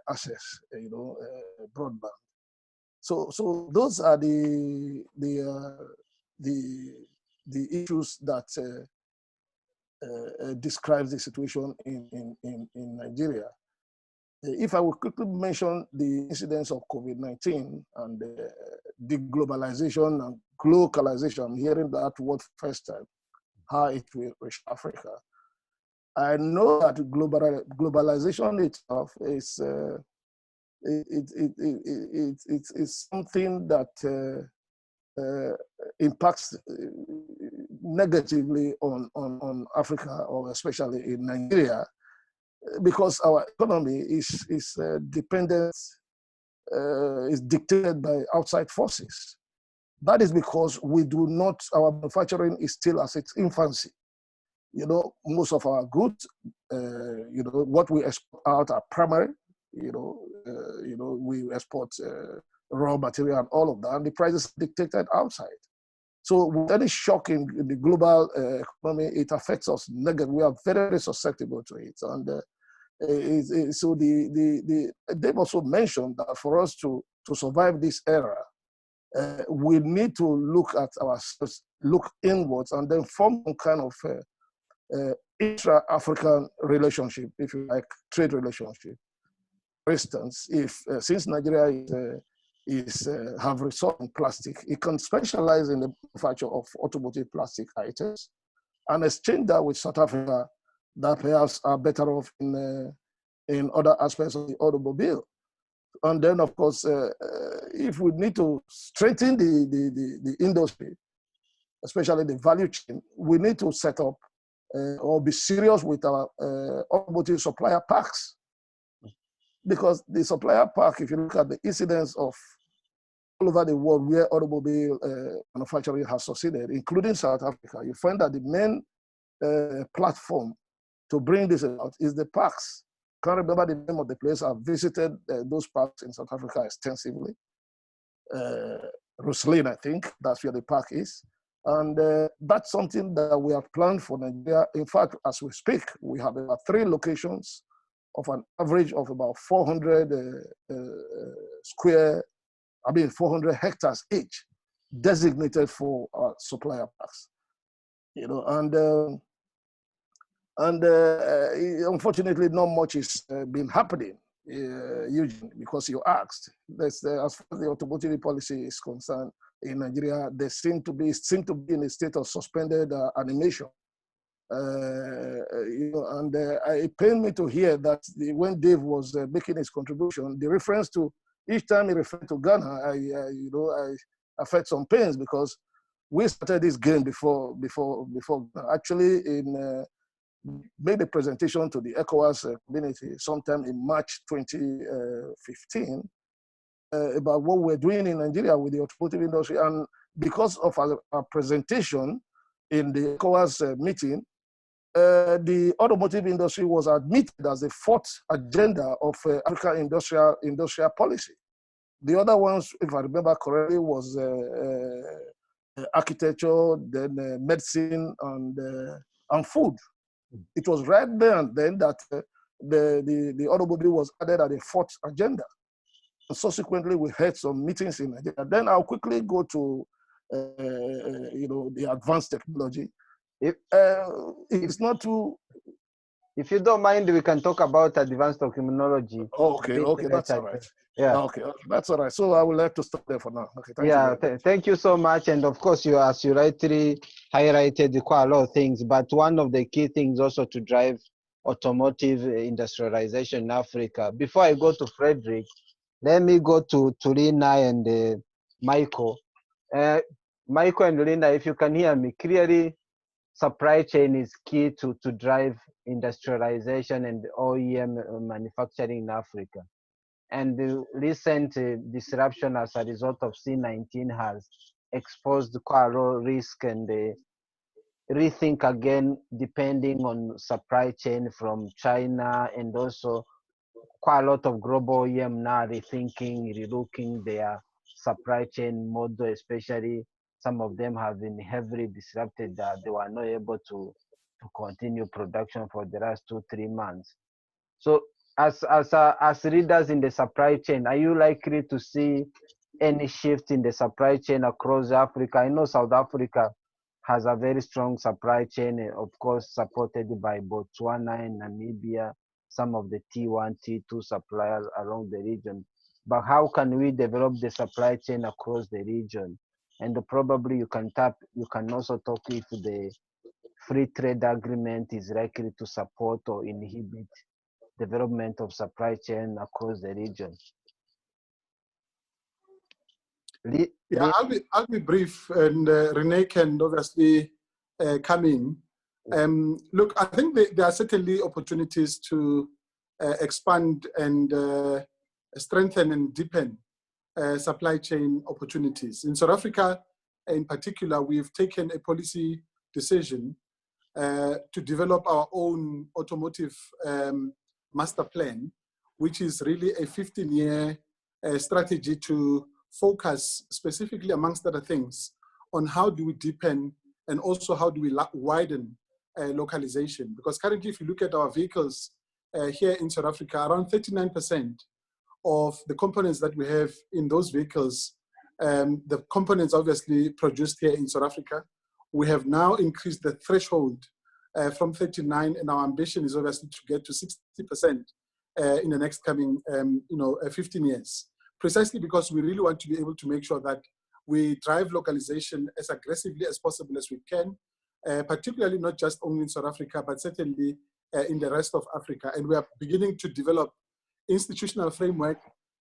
access, broadband. So those are the issues that describes the situation in Nigeria. If I would quickly mention the incidence of COVID-19 and deglobalization and globalization, I'm hearing that word first time, how it will reach Africa. I know that globalization itself is it's something that impacts negatively on Africa, or especially in Nigeria, because our economy is dependent, is dictated by outside forces. That is because our manufacturing is still at its infancy. You know, most of our goods, what we export out are primary. We export raw material and all of that, and the prices are dictated outside. So with any shock in the global economy, it affects us negatively. We are very, very susceptible to it. And so they've also mentioned that for us to survive this era, we need to look at ourselves, look inwards, and then form some kind of intra-African relationship, if you like, trade relationship. For instance, if since Nigeria have resource in plastic, it can specialize in the manufacture of automotive plastic items and exchange that with South Africa that perhaps are better off in other aspects of the automobile. And then, of course, if we need to strengthen the industry, especially the value chain, we need to set up or be serious with our automotive supplier packs. Because the supplier pack, if you look at the incidence of all over the world where automobile manufacturing has succeeded, including South Africa, you find that the main platform to bring this about is the packs. Can't remember the name of the place. I've visited those parks in South Africa extensively. Roslyn, I think, that's where the park is. And that's something that we have planned for Nigeria. In fact, as we speak, we have about 3 locations of an average of about 400 400 hectares each, designated for our supplier parks. Unfortunately, not much is been happening, Eugene, because you asked. As far as the automotive policy is concerned in Nigeria, they seem to be in a state of suspended animation. It pained me to hear that when Dave was making his contribution, the reference to each time he referred to Ghana, I felt some pains, because we started this game before actually made a presentation to the ECOWAS community sometime in March 2015 about what we're doing in Nigeria with the automotive industry. And because of our presentation in the ECOWAS meeting, the automotive industry was admitted as the 4th agenda of African industrial policy. The other ones, if I remember correctly, was architecture, then medicine, and food. It was right there and then that the automobile was added at the fourth agenda. And subsequently, we had some meetings in Nigeria. Then I'll quickly go to the advanced technology. It's not too.
If you don't mind, we can talk about advanced technology.
Okay, that's all right.
Yeah.
Okay, that's all right. So I would like to stop there for now. Okay,
thank you so much. And of course, as you rightly highlighted, quite a lot of things. But one of the key things also to drive automotive industrialization in Africa. Before I go to Fredrik, let me go to Lina and Michael. Michael and Lina, if you can hear me clearly, supply chain is key to drive industrialization and OEM manufacturing in Africa. And the recent disruption as a result of C-19 has exposed quite a lot of risk and rethink again, depending on supply chain from China, and also quite a lot of global OEM now relooking their supply chain model, especially some of them have been heavily disrupted that they were not able to continue production for the last 2-3 months. So as leaders in the supply chain, are you likely to see any shift in the supply chain across Africa? I know South Africa has a very strong supply chain, of course, supported by Botswana and Namibia, some of the T1, T2 suppliers around the region. But how can we develop the supply chain across the region? And probably you can also talk if the free trade agreement is likely to support or inhibit development of supply chain across the region.
Yeah, I'll be brief, and Renee can obviously come in. Look, I think there are certainly opportunities to expand and strengthen and deepen supply chain opportunities. In South Africa, in particular, we've taken a policy decision to develop our own automotive master plan, which is really a 15-year strategy to focus specifically, amongst other things, on how do we deepen and also how do we widen localization. Because currently, if you look at our vehicles here in South Africa, around 39% of the components that we have in those vehicles, the components obviously produced here in South Africa. We have now increased the threshold from 39, and our ambition is obviously to get to 60% in the next coming 15 years. Precisely because we really want to be able to make sure that we drive localization as aggressively as possible as we can, particularly not just only in South Africa, but certainly in the rest of Africa. And we are beginning to develop institutional framework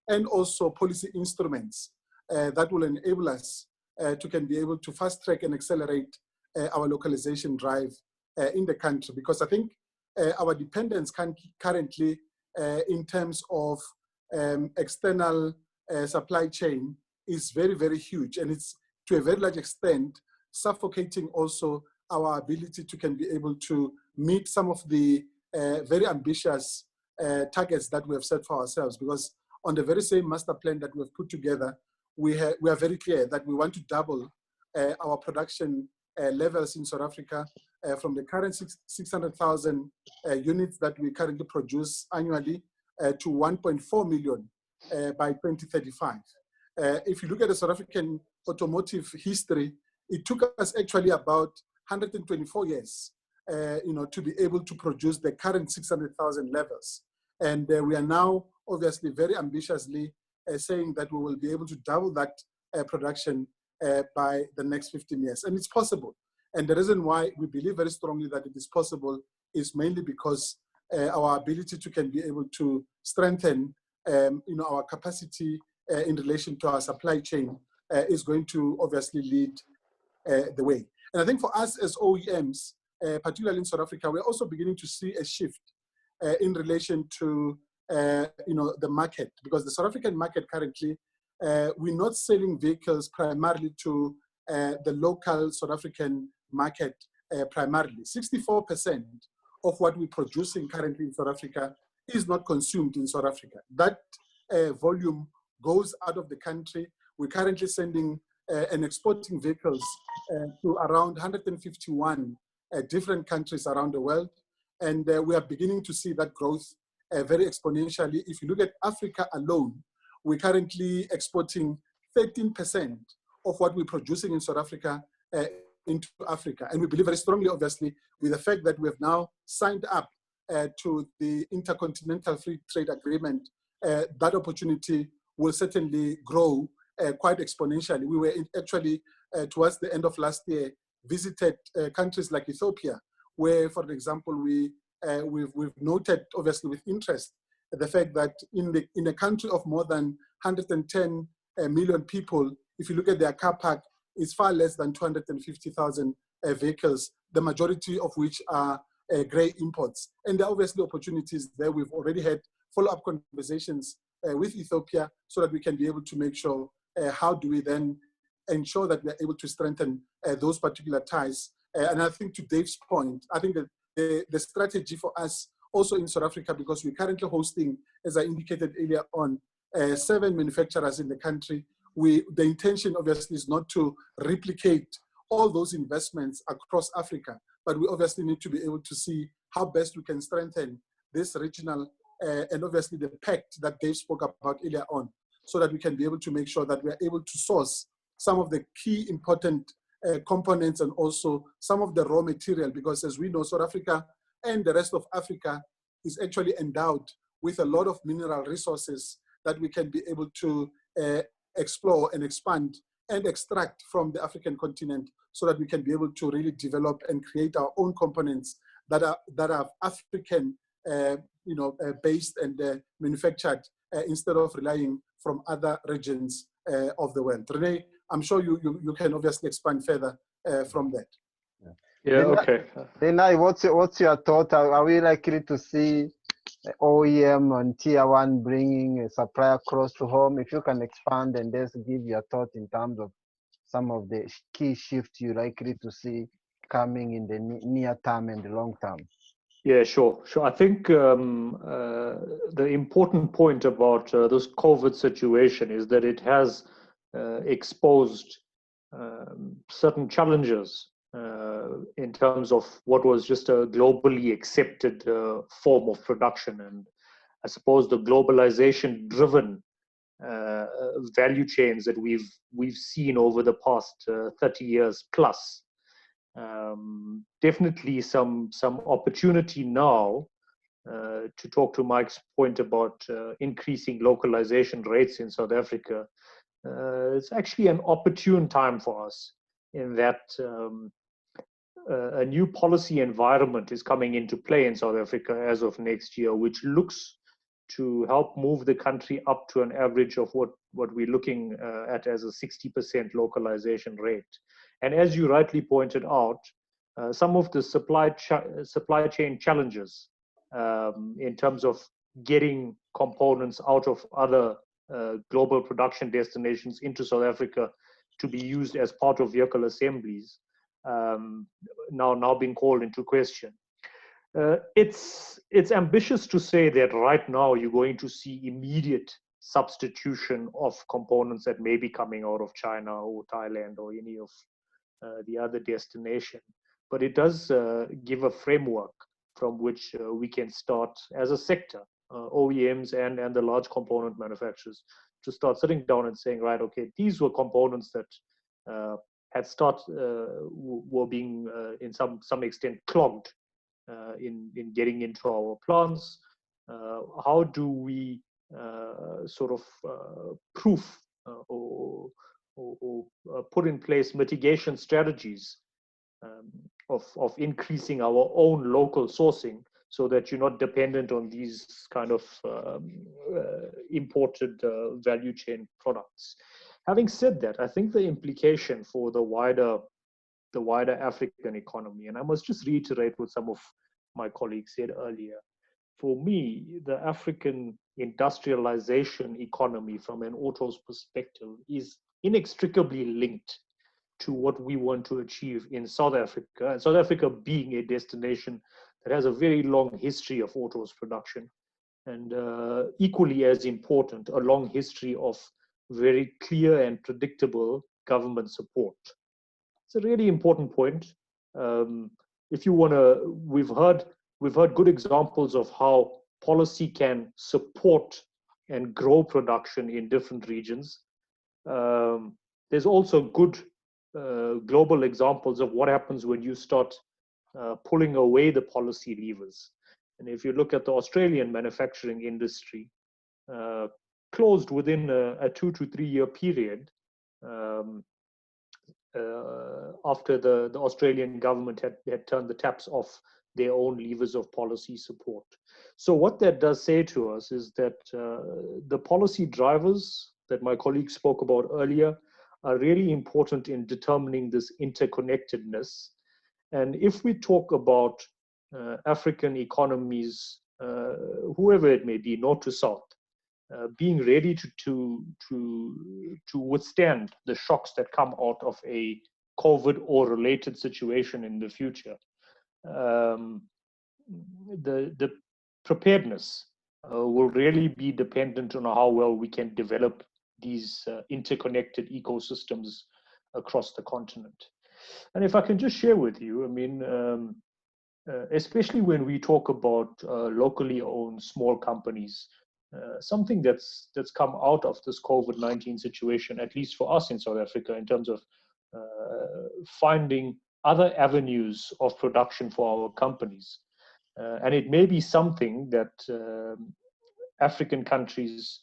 and also policy instruments that will enable us to be able to fast track and accelerate our localization drive in the country. Because I think our dependence currently in terms of external supply chain is very, very huge. And it's to a very large extent suffocating also our ability to be able to meet some of the very ambitious targets that we have set for ourselves. Because on the very same master plan that we have put together, we are very clear that we want to double our production levels in South Africa from the current 600,000 units that we currently produce annually to 1.4 million by 2035. If you look at the South African automotive history, it took us actually about 124 years to be able to produce the current 600,000 levels. And we are now obviously very ambitiously saying that we will be able to double that production by the next 15 years. And it's possible. And the reason why we believe very strongly that it is possible is mainly because our ability to be able to strengthen our capacity in relation to our supply chain is going to obviously lead the way. And I think for us as OEMs, particularly in South Africa, we're also beginning to see a shift in relation to the market, because the South African market currently, we're not selling vehicles primarily to the local South African market primarily. 64% of what we're producing currently in South Africa is not consumed in South Africa. That volume goes out of the country. We're currently sending and exporting vehicles to around 151 different countries around the world. And we are beginning to see that growth very exponentially. If you look at Africa alone, we're currently exporting 13% of what we're producing in South Africa into Africa. And we believe very strongly, obviously, with the fact that we have now signed up to the Intercontinental Free Trade Agreement, that opportunity will certainly grow quite exponentially. We were actually, towards the end of last year, visited countries like Ethiopia, where, for example, we've noted, obviously, with interest, the fact that in a country of more than 110 million people, if you look at their car park, it's far less than 250,000 vehicles, the majority of which are grey imports. And there are obviously opportunities there. We've already had follow-up conversations with Ethiopia so that we can be able to make sure how do we then ensure that we're able to strengthen those particular ties. And I think to Dave's point, I think that the strategy for us also in South Africa, because we're currently hosting, as I indicated earlier on, 7 manufacturers in the country. The intention obviously is not to replicate all those investments across Africa, but we obviously need to be able to see how best we can strengthen this regional and obviously the pact that Dave spoke about earlier on, so that we can be able to make sure that we are able to source some of the key important components and also some of the raw material, because as we know, South Africa and the rest of Africa is actually endowed with a lot of mineral resources that we can be able to explore and expand and extract from the African continent, so that we can be able to really develop and create our own components that are African, based and manufactured instead of relying from other regions of the world. Renee, I'm sure you can obviously expand further from that.
Yeah, okay.
Denai, what's your thought? Are we likely to see OEM and Tier 1 bringing a supplier close to home? If you can expand and just give your thought in terms of some of the key shifts you're likely to see coming in the near term and the long term.
Yeah, sure. I think the important point about this COVID situation is that it has exposed certain challenges in terms of what was just a globally accepted form of production. And I suppose the globalization-driven value chains that we've seen over the past 30 years plus. Definitely some opportunity now to talk to Mike's point about increasing localization rates in South Africa. It's actually an opportune time for us in that a new policy environment is coming into play in South Africa as of next year, which looks to help move the country up to an average of what we're looking at as a 60% localization rate. And as you rightly pointed out, some of the supply chain challenges in terms of getting components out of other global production destinations into South Africa to be used as part of vehicle assemblies now being called into question. It's ambitious to say that right now you're going to see immediate substitution of components that may be coming out of China or Thailand or any of the other destination, but it does give a framework from which we can start as a sector, OEMs and the large component manufacturers, to start sitting down and saying, right, okay, these were components that were being in some extent clogged in getting into our plants. How do we sort of proof or put in place mitigation strategies of increasing our own local sourcing, so that you're not dependent on these kind of imported value chain products. Having said that, I think the implication for the wider African economy, and I must just reiterate what some of my colleagues said earlier. For me, the African industrialization economy from an autos perspective is inextricably linked to what we want to achieve in South Africa, and South Africa being a destination that has a very long history of autos production, and equally as important, a long history of very clear and predictable government support. It's a really important point. If you want to, we've heard good examples of how policy can support and grow production in different regions. There's also good global examples of what happens when you start pulling away the policy levers. And if you look at the Australian manufacturing industry, closed within a 2 to 3 year period after the Australian government had turned the taps off their own levers of policy support. So what that does say to us is that the policy drivers that my colleague spoke about earlier are really important in determining this interconnectedness. And if we talk about African economies, whoever it may be, north to south, being ready to withstand the shocks that come out of a COVID or related situation in the future, the preparedness will really be dependent on how well we can develop these interconnected ecosystems across the continent. And if I can just share with you, I mean, especially when we talk about locally owned small companies, something that's come out of this COVID-19 situation, at least for us in South Africa, in terms of finding other avenues of production for our companies. And it may be something that African countries,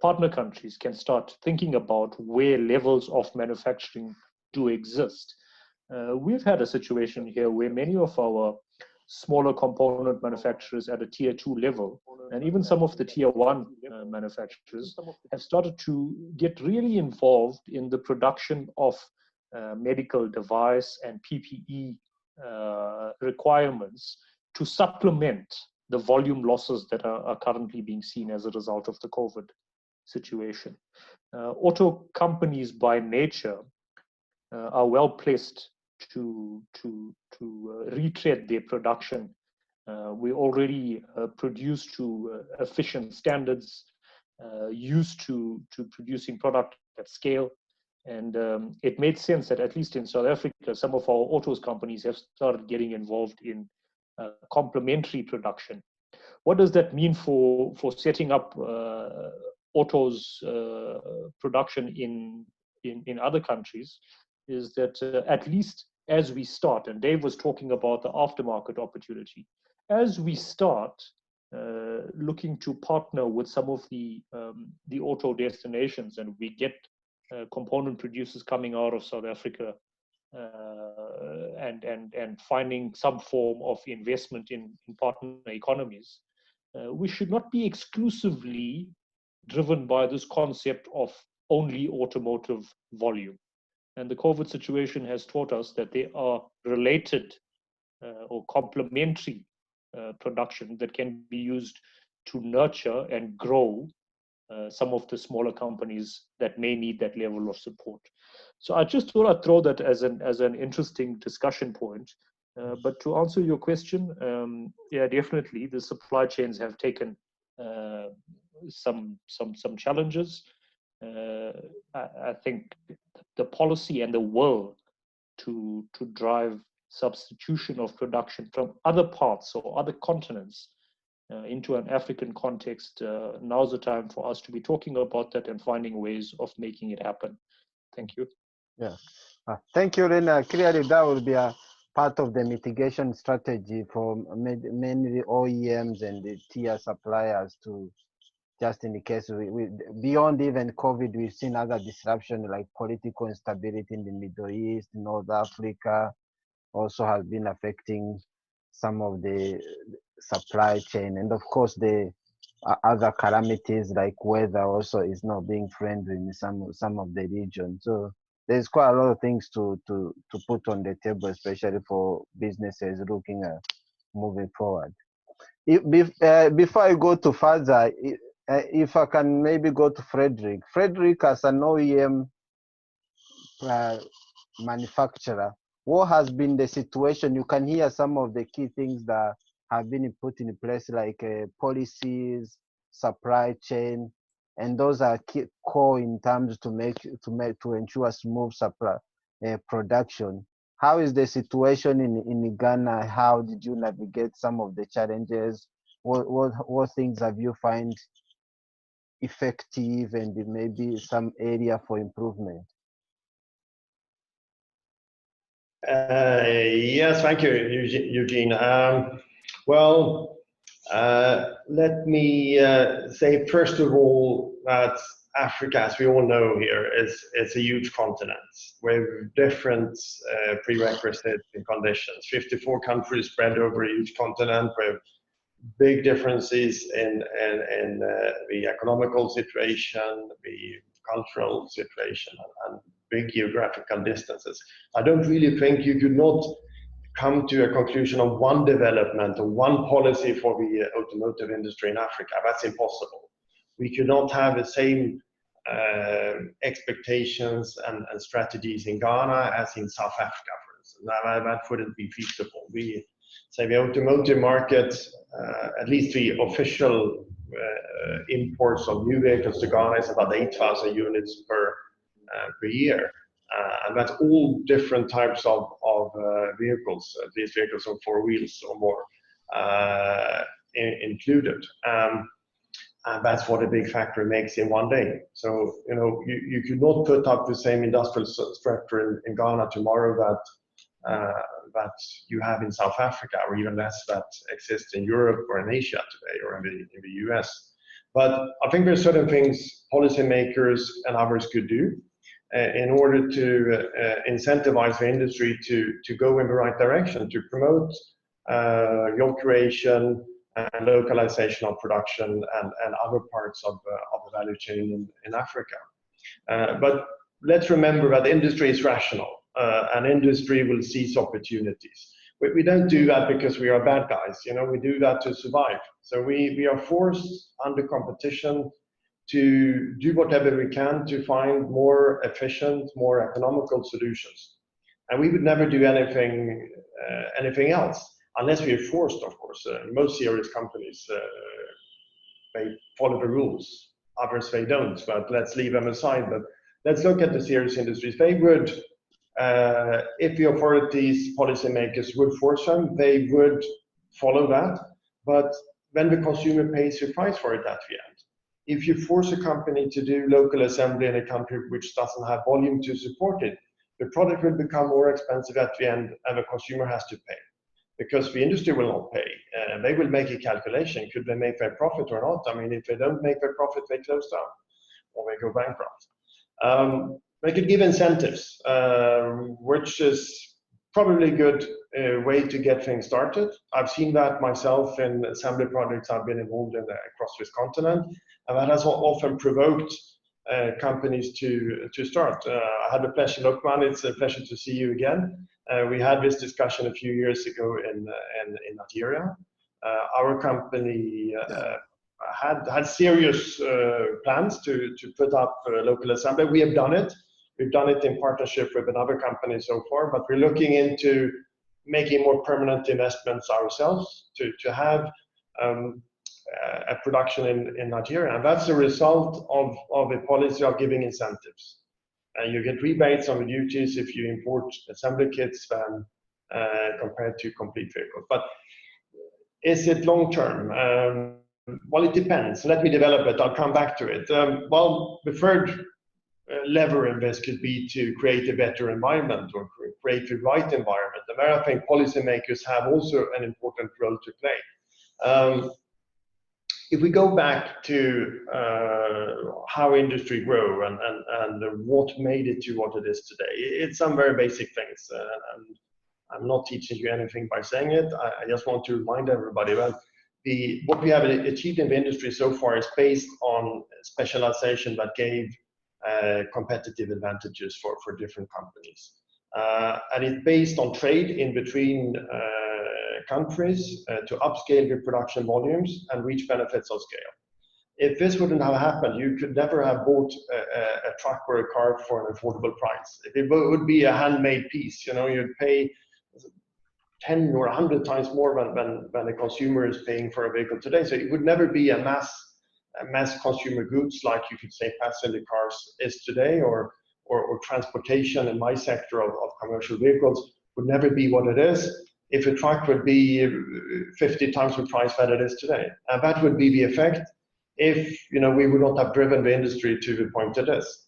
partner countries, can start thinking about where levels of manufacturing do exist. We've had a situation here where many of our smaller component manufacturers at a tier 2 level, and even some of the tier 1 manufacturers, have started to get really involved in the production of medical device and PPE requirements to supplement the volume losses that are currently being seen as a result of the COVID situation. Auto companies by nature are well placed to retread their production. We already produce to efficient standards, used to producing product at scale. And it made sense that at least in South Africa, some of our autos companies have started getting involved in complementary production. What does that mean for setting up autos production in other countries? Is that at least as we start, and Dave was talking about the aftermarket opportunity, as we start looking to partner with some of the auto destinations, and we get component producers coming out of South Africa and finding some form of investment in partner economies, we should not be exclusively driven by this concept of only automotive volume. And the COVID situation has taught us that there are related or complementary production that can be used to nurture and grow some of the smaller companies that may need that level of support. So I just thought I'd throw that as an interesting discussion point. But to answer your question, yeah, definitely the supply chains have taken some challenges. I think the policy and the will to drive substitution of production from other parts or other continents into an African context, now's the time for us to be talking about that and finding ways of making it happen. Thank you.
Yeah, thank you, Rena. Clearly, that will be a part of the mitigation strategy for mainly OEMs and the tier suppliers to, just in the case we beyond even COVID, we've seen other disruption like political instability in the Middle East, North Africa, also has been affecting some of the supply chain, and of course the other calamities like weather also is not being friendly in some of the regions. So there's quite a lot of things to put on the table, especially for businesses looking at moving forward. Before I go to Fadzai, if I can maybe go to Fredrik. Fredrik, as an OEM manufacturer, what has been the situation? You can hear some of the key things that have been put in place, like policies, supply chain, and those are key core in terms to ensure smooth supply production. How is the situation in Ghana? How did you navigate some of the challenges? what things have you find effective and maybe some area for improvement?
Yes, thank you, Eugene. Well, let me say first of all that Africa, as we all know here, is a huge continent with different prerequisites and conditions. 54 countries spread over a huge continent with big differences in the economical situation, the cultural situation, and big geographical distances. I don't really think you could not come to a conclusion on one development or one policy for the automotive industry in Africa. That's impossible. We could not have the same expectations and strategies in Ghana as in South Africa, for instance. That wouldn't be feasible. We say the automotive market, at least the official imports of new vehicles to Ghana is about 8,000 units per year. And that's all different types of vehicles. These vehicles on 4 wheels or more included. And that's what a big factory makes in one day. So, you know, you could not put up the same industrial structure in Ghana tomorrow that you have in South Africa, or even less that exists in Europe or in Asia today, or in the US. But I think there's certain things policymakers and others could do in order to incentivize the industry to go in the right direction, to promote job creation and localization of production and other parts of the value chain in Africa. But let's remember that industry is rational, and industry will seize opportunities. We don't do that because we are bad guys, you know, we do that to survive. So we are forced under competition to do whatever we can to find more efficient, more economical solutions. And we would never do anything else, unless we are forced, of course. Most serious companies, they follow the rules. Others, they don't, but let's leave them aside. But let's look at the serious industries. They would, if the authorities, policymakers would force them, they would follow that. But then the consumer pays the price for it at the end. If you force a company to do local assembly in a country which doesn't have volume to support it, the product will become more expensive at the end, and the consumer has to pay. Because the industry will not pay. They will make a calculation. Could they make their profit or not? I mean, if they don't make their profit, they close down or they go bankrupt. They could give incentives, which is probably a good way to get things started. I've seen that myself in assembly projects I've been involved in across this continent, and that has often provoked companies to start. I had the pleasure, Luqman, it's a pleasure to see you again. We had this discussion a few years ago in Nigeria. Our company had serious plans to put up local assembly. We have done it. We've done it in partnership with another company so far, but we're looking into making more permanent investments ourselves to have a production in Nigeria. And that's a result of a policy of giving incentives. You get rebates on the duties if you import assembly kits than compared to complete vehicles. But is it long term? Well, it depends. Let me develop it. I'll come back to it. Well, the third lever in this could be to create a better environment or create the right environment. And there I think policymakers have also an important role to play. If we go back to how industry grew and what made it to what it is today, it's some very basic things. And I'm not teaching you anything by saying it. I just want to remind everybody that what we have achieved in the industry so far is based on specialization that gave competitive advantages for different companies. And it's based on trade in between countries to upscale your production volumes and reach benefits of scale. If this wouldn't have happened, you could never have bought a truck or a car for an affordable price. If it would be a handmade piece, you know, you'd pay 10 or 100 times more than a consumer is paying for a vehicle today. So it would never be a mass consumer goods like you could say passenger cars is today, or transportation in my sector of commercial vehicles would never be what it is if a truck would be 50 times the price that it is today. And that would be the effect if we would not have driven the industry to the point it is.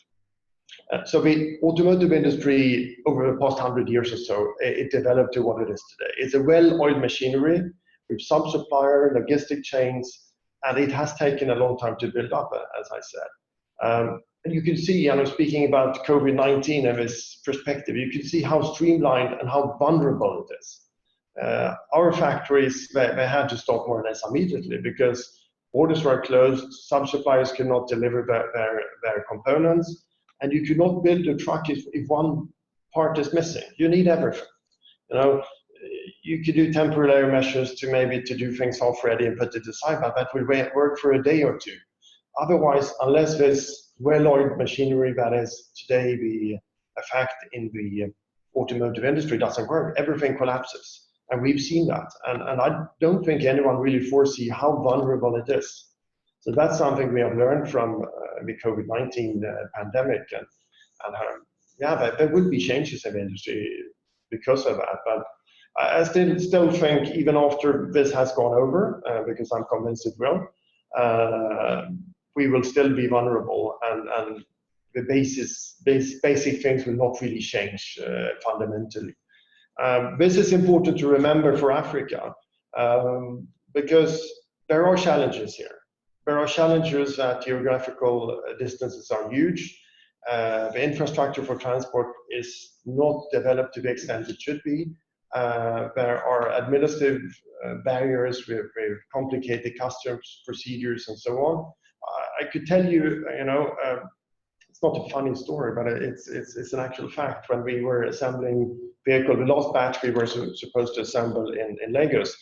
So the automotive industry over the past 100 years or so, it developed to what it is today. It's a well-oiled machinery with sub-supplier, logistic chains, and it has taken a long time to build up, as I said. And you can see, speaking about COVID-19 and this perspective, you can see how streamlined and how vulnerable it is. Our factories, they had to stop more or less immediately because borders were closed, sub-suppliers could not deliver their components, and you could not build a truck if one part is missing. You need everything. You could do temporary measures to do things half ready and put it aside, but that will work for a day or two. Otherwise, unless this well-oiled machinery that is today the effect in the automotive industry doesn't work, everything collapses. And we've seen that. And I don't think anyone really foresee how vulnerable it is. So that's something we have learned from the COVID-19 pandemic. And there would be changes in the industry because of that. But I still think, even after this has gone over, because I'm convinced it will, we will still be vulnerable, and the basic things will not really change fundamentally. This is important to remember for Africa, because there are challenges here. There are challenges that geographical distances are huge. The infrastructure for transport is not developed to the extent it should be. There are administrative barriers with complicated customs procedures and so on. I could tell you, it's not a funny story, but it's an actual fact. When we were assembling vehicle, the last batch we were supposed to assemble in Lagos,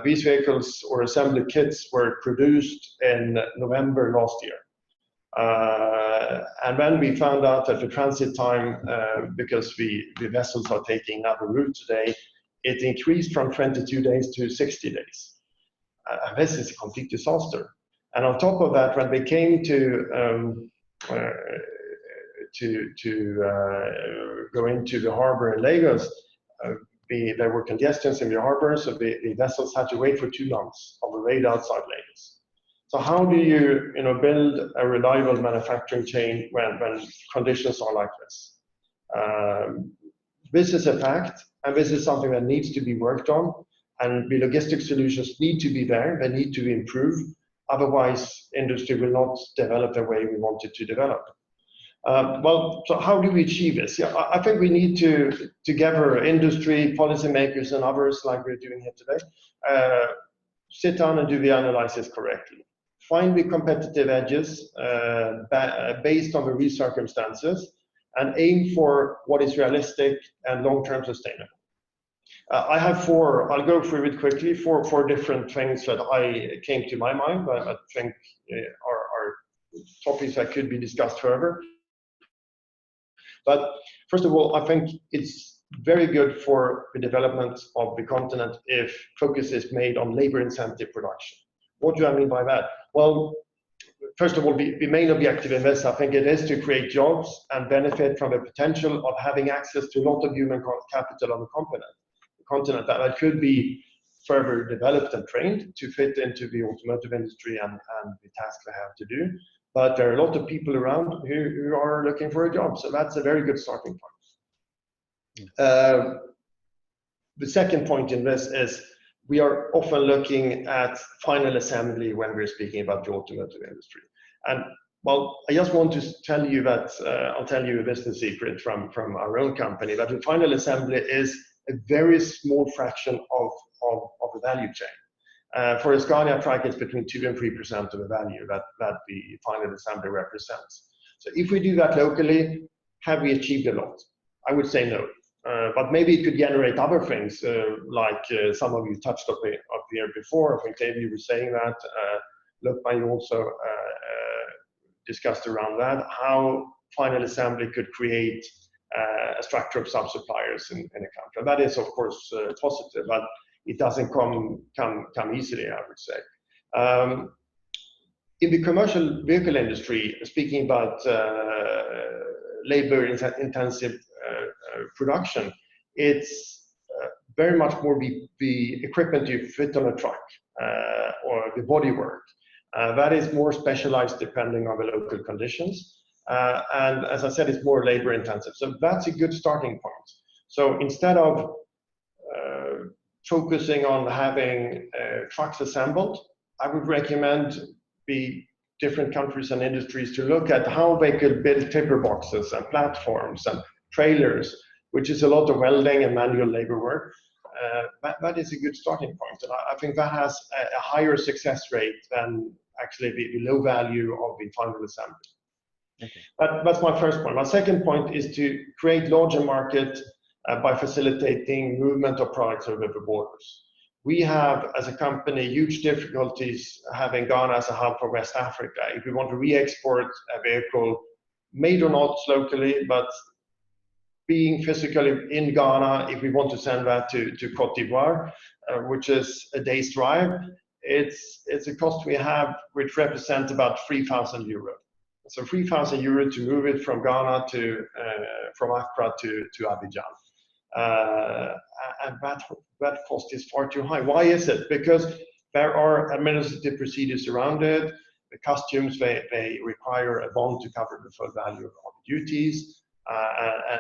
these vehicles or assembly kits were produced in November last year. And then we found out that the transit time, because the vessels are taking another route today, it increased from 22 days to 60 days. And this is a complete disaster. And on top of that, when they came to go into the harbor in Lagos, there were congestions in the harbor, so the vessels had to wait for 2 months on the raid outside Lagos. So how do you build a reliable manufacturing chain when conditions are like this? This is a fact, and this is something that needs to be worked on, and the logistic solutions need to be there, they need to improve, otherwise industry will not develop the way we want it to develop. So how do we achieve this? Yeah, I think we need to, together, industry, policymakers, and others, like we're doing here today, sit down and do the analysis correctly. Find the competitive edges based on the real circumstances, and aim for what is realistic and long-term sustainable. I have 4, I'll go through it quickly, 4 different things that came to my mind, but I think are topics that could be discussed further. But first of all, I think it's very good for the development of the continent if focus is made on labor incentive production. What do I mean by that? Well, first of all, the main objective in this, I think it is to create jobs and benefit from the potential of having access to a lot of human capital on the continent that could be further developed and trained to fit into the automotive industry and the tasks they have to do. But there are a lot of people around who are looking for a job, so that's a very good starting point. The second point in this is we are often looking at final assembly when we're speaking about the automotive industry. And well, I just want to tell you that, I'll tell you a business secret from our own company, that the final assembly is a very small fraction of the value chain. For a Scania truck, it's between 2 and 3% of the value that the final assembly represents. So if we do that locally, have we achieved a lot? I would say no. But maybe it could generate other things, like some of you touched up here before. I think Davies, you were saying that. Luqman, you also discussed around that, how final assembly could create a structure of sub-suppliers in a country. That is, of course, positive, but it doesn't come easily, I would say. In the commercial vehicle industry, speaking about labor-intensive production, it's very much more be the equipment you fit on a truck or the bodywork. That is more specialized depending on the local conditions. And as I said, it's more labor intensive. So that's a good starting point. So instead of focusing on having trucks assembled, I would recommend the different countries and industries to look at how they could build tipper boxes and platforms and trailers, which is a lot of welding and manual labor work. That is a good starting point. And I think that has a higher success rate than actually the low value of the final assembly. Okay. That's my first point. My second point is to create larger market by facilitating movement of products over the borders. We have, as a company, huge difficulties having Ghana as a hub for West Africa. If we want to re-export a vehicle, made or not locally, but being physically in Ghana, if we want to send that to Cote d'Ivoire, which is a day's drive, it's a cost we have which represents about 3,000 euro. So 3,000 euro to move it from Ghana to from Accra to Abidjan. And that cost is far too high. Why is it? Because there are administrative procedures around it. The customs, they require a bond to cover the full value of the duties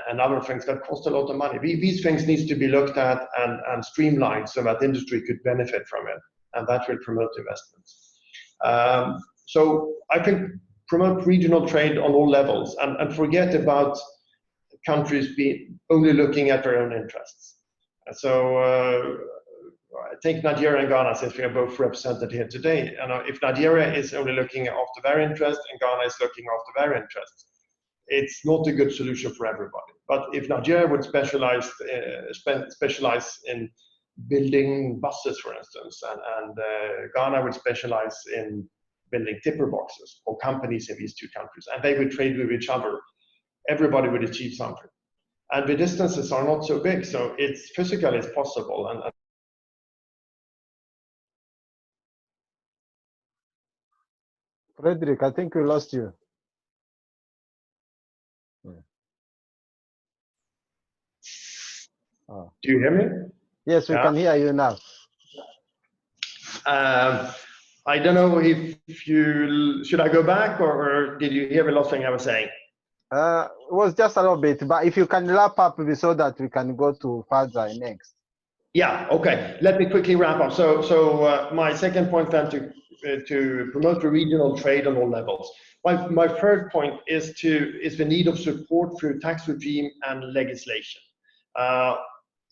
and other things that cost a lot of money. These things need to be looked at and streamlined so that industry could benefit from it, and that will promote investments. So I think promote regional trade on all levels and forget about countries only looking at their own interests. So take Nigeria and Ghana, since we are both represented here today. And if Nigeria is only looking after their interests and Ghana is looking after their interests, it's not a good solution for everybody. But if Nigeria would specialize in building buses, for instance, and Ghana would specialize in building tipper boxes or companies in these two countries, and they would trade with each other, everybody would achieve something. And the distances are not so big, so it's physically it's possible. And
Fredrik, I think we lost you.
Oh. Do you hear me?
Yes, we can hear you now.
I don't know if you should I go back or did you hear the last thing I was saying?
It was just a little bit, but if you can wrap up so that we can go to Fadzai next.
Yeah, okay. Let me quickly wrap up. So my second point then to promote the regional trade on all levels. My third point is the need of support through tax regime and legislation.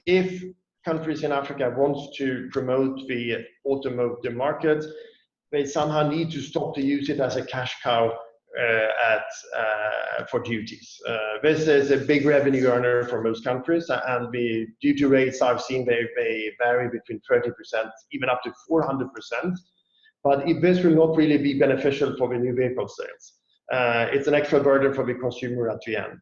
If countries in Africa want to promote the automotive market, they somehow need to stop to use it as a cash cow for duties. This is a big revenue earner for most countries, and the duty rates I've seen, they vary between 30%, even up to 400%. But this will not really be beneficial for the new vehicle sales. It's an extra burden for the consumer at the end.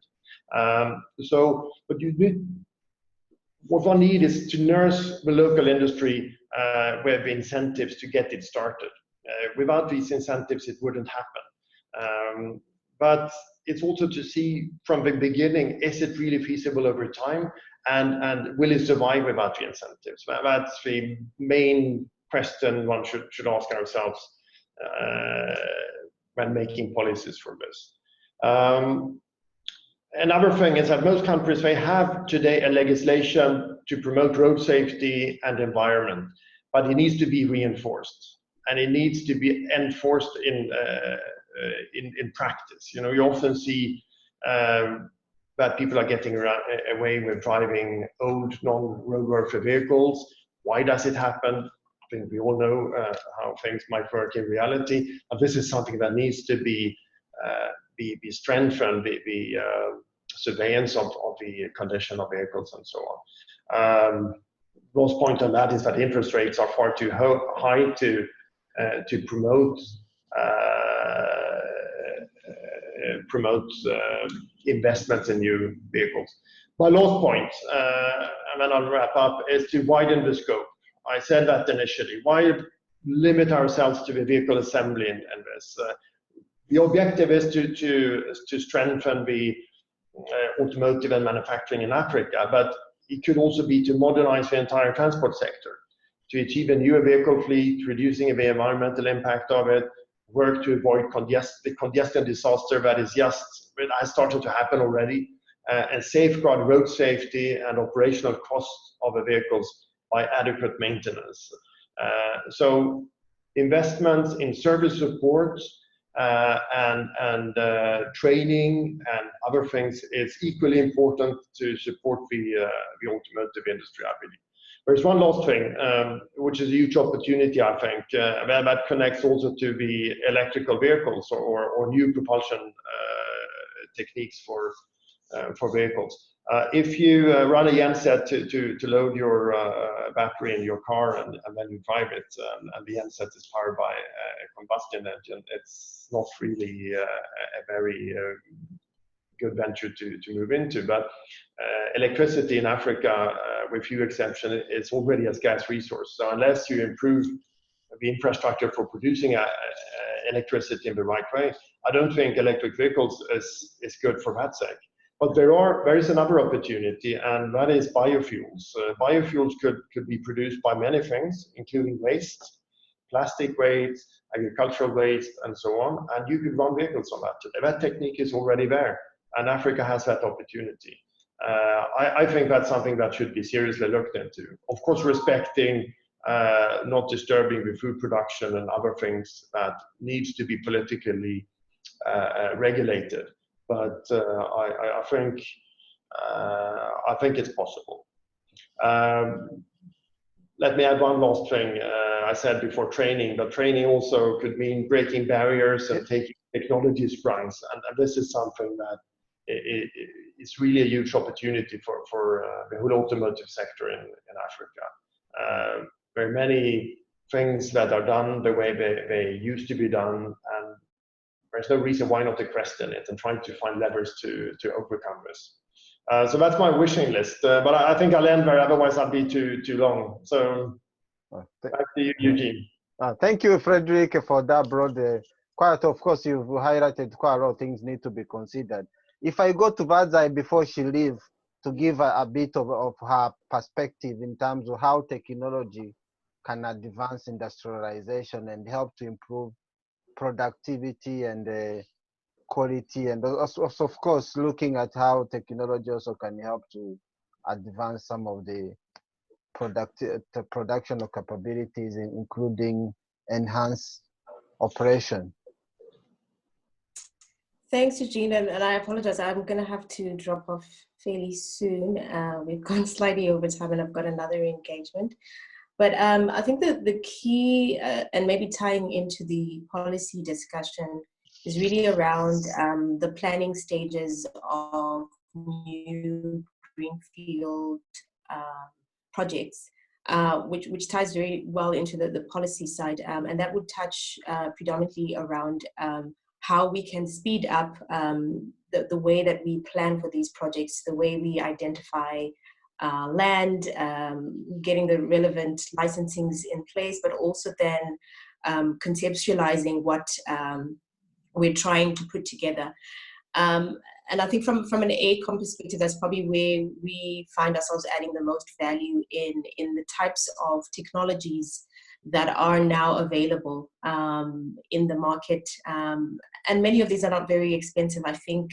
What one needs is to nurse the local industry with incentives to get it started. Without these incentives, it wouldn't happen. But it's also to see from the beginning, is it really feasible over time, and will it survive without the incentives? That's the main question one should ask ourselves when making policies for this. Another thing is that most countries, they have today a legislation to promote road safety and environment, but it needs to be reinforced and it needs to be enforced in practice. You know, you often see that people are getting away with driving old, non-roadworthy vehicles. Why does it happen? I think we all know how things might work in reality, but this is something that needs to be strengthened, the surveillance of the condition of vehicles and so on. Last point on that is that interest rates are far too high to promote investments in new vehicles. My last point, and then I'll wrap up, is to widen the scope. I said that initially. Why limit ourselves to the vehicle assembly in this? The objective is to strengthen the automotive and manufacturing in Africa, but it could also be to modernize the entire transport sector, to achieve a newer vehicle fleet, reducing the environmental impact of it, work to avoid the congestion disaster that has started to happen already, and safeguard road safety and operational costs of the vehicles by adequate maintenance. So investments in service support and training and other things is equally important to support the automotive industry, I believe. There's one last thing, which is a huge opportunity, I think, that connects also to the electrical vehicles or new propulsion techniques for vehicles. If you run a genset to load your battery in your car and then you drive it, and the genset is powered by a combustion engine, it's not really a very good venture to move into. But electricity in Africa, with few exceptions, is already a scarce resource. So unless you improve the infrastructure for producing electricity in the right way, I don't think electric vehicles is good for that sake. But there is another opportunity, and that is biofuels. Biofuels could be produced by many things, including waste, plastic waste, agricultural waste, and so on. And you could run vehicles on that today. That technique is already there, and Africa has that opportunity. I think that's something that should be seriously looked into. Of course, respecting, not disturbing the food production and other things that needs to be politically regulated. But I think it's possible. Let me add one last thing. I said before training, but training also could mean breaking barriers and taking technology sprints. And this is something that it's really a huge opportunity for the whole automotive sector in Africa. There are many things that are done the way they used to be done, and there's no reason why not to question it and trying to find levers to overcome this. So that's my wishing list. But I think I'll end there, otherwise I'll be too long. So back to you, Eugene.
Thank you, Fredrik, for that broad. Of course, you've highlighted quite a lot of things need to be considered. If I go to Fadzai before she leaves to give a bit of her perspective in terms of how technology can advance industrialization and help to improve productivity and quality, and also, of course, looking at how technology also can help to advance some of the productional capabilities, including enhanced operation.
Thanks, Eugene, and I apologize. I'm going to have to drop off fairly soon. We've gone slightly over time and I've got another engagement. But I think that the key, and maybe tying into the policy discussion, is really around the planning stages of new greenfield projects, which ties very well into the policy side. And that would touch predominantly around how we can speed up the way that we plan for these projects, the way we identify land, getting the relevant licensings in place, but also then conceptualizing what we're trying to put together. And I think from an AECOM perspective, that's probably where we find ourselves adding the most value in the types of technologies that are now available in the market. And many of these are not very expensive. I think,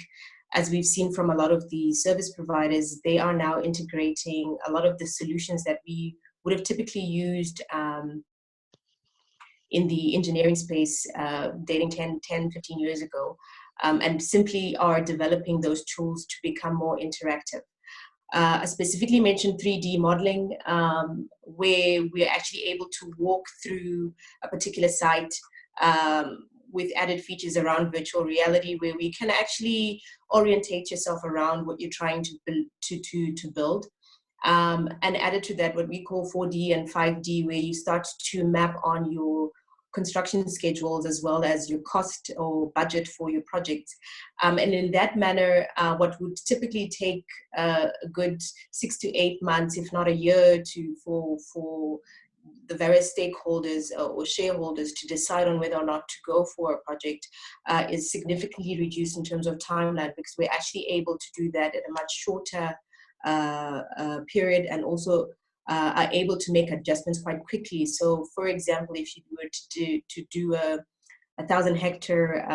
as we've seen from a lot of the service providers, they are now integrating a lot of the solutions that we would have typically used in the engineering space dating 10, 15 years ago, and simply are developing those tools to become more interactive. I specifically mentioned 3D modeling, where we're actually able to walk through a particular site with added features around virtual reality, where we can actually orientate yourself around what you're trying to build. And added to that, what we call 4D and 5D, where you start to map on your construction schedules as well as your cost or budget for your projects. And in that manner, what would typically take a good 6 to 8 months, if not a year, for the various stakeholders or shareholders to decide on whether or not to go for a project is significantly reduced in terms of timeline, because we're actually able to do that at a much shorter period, and also are able to make adjustments quite quickly. So, for example, if you were to do a 1,000-hectare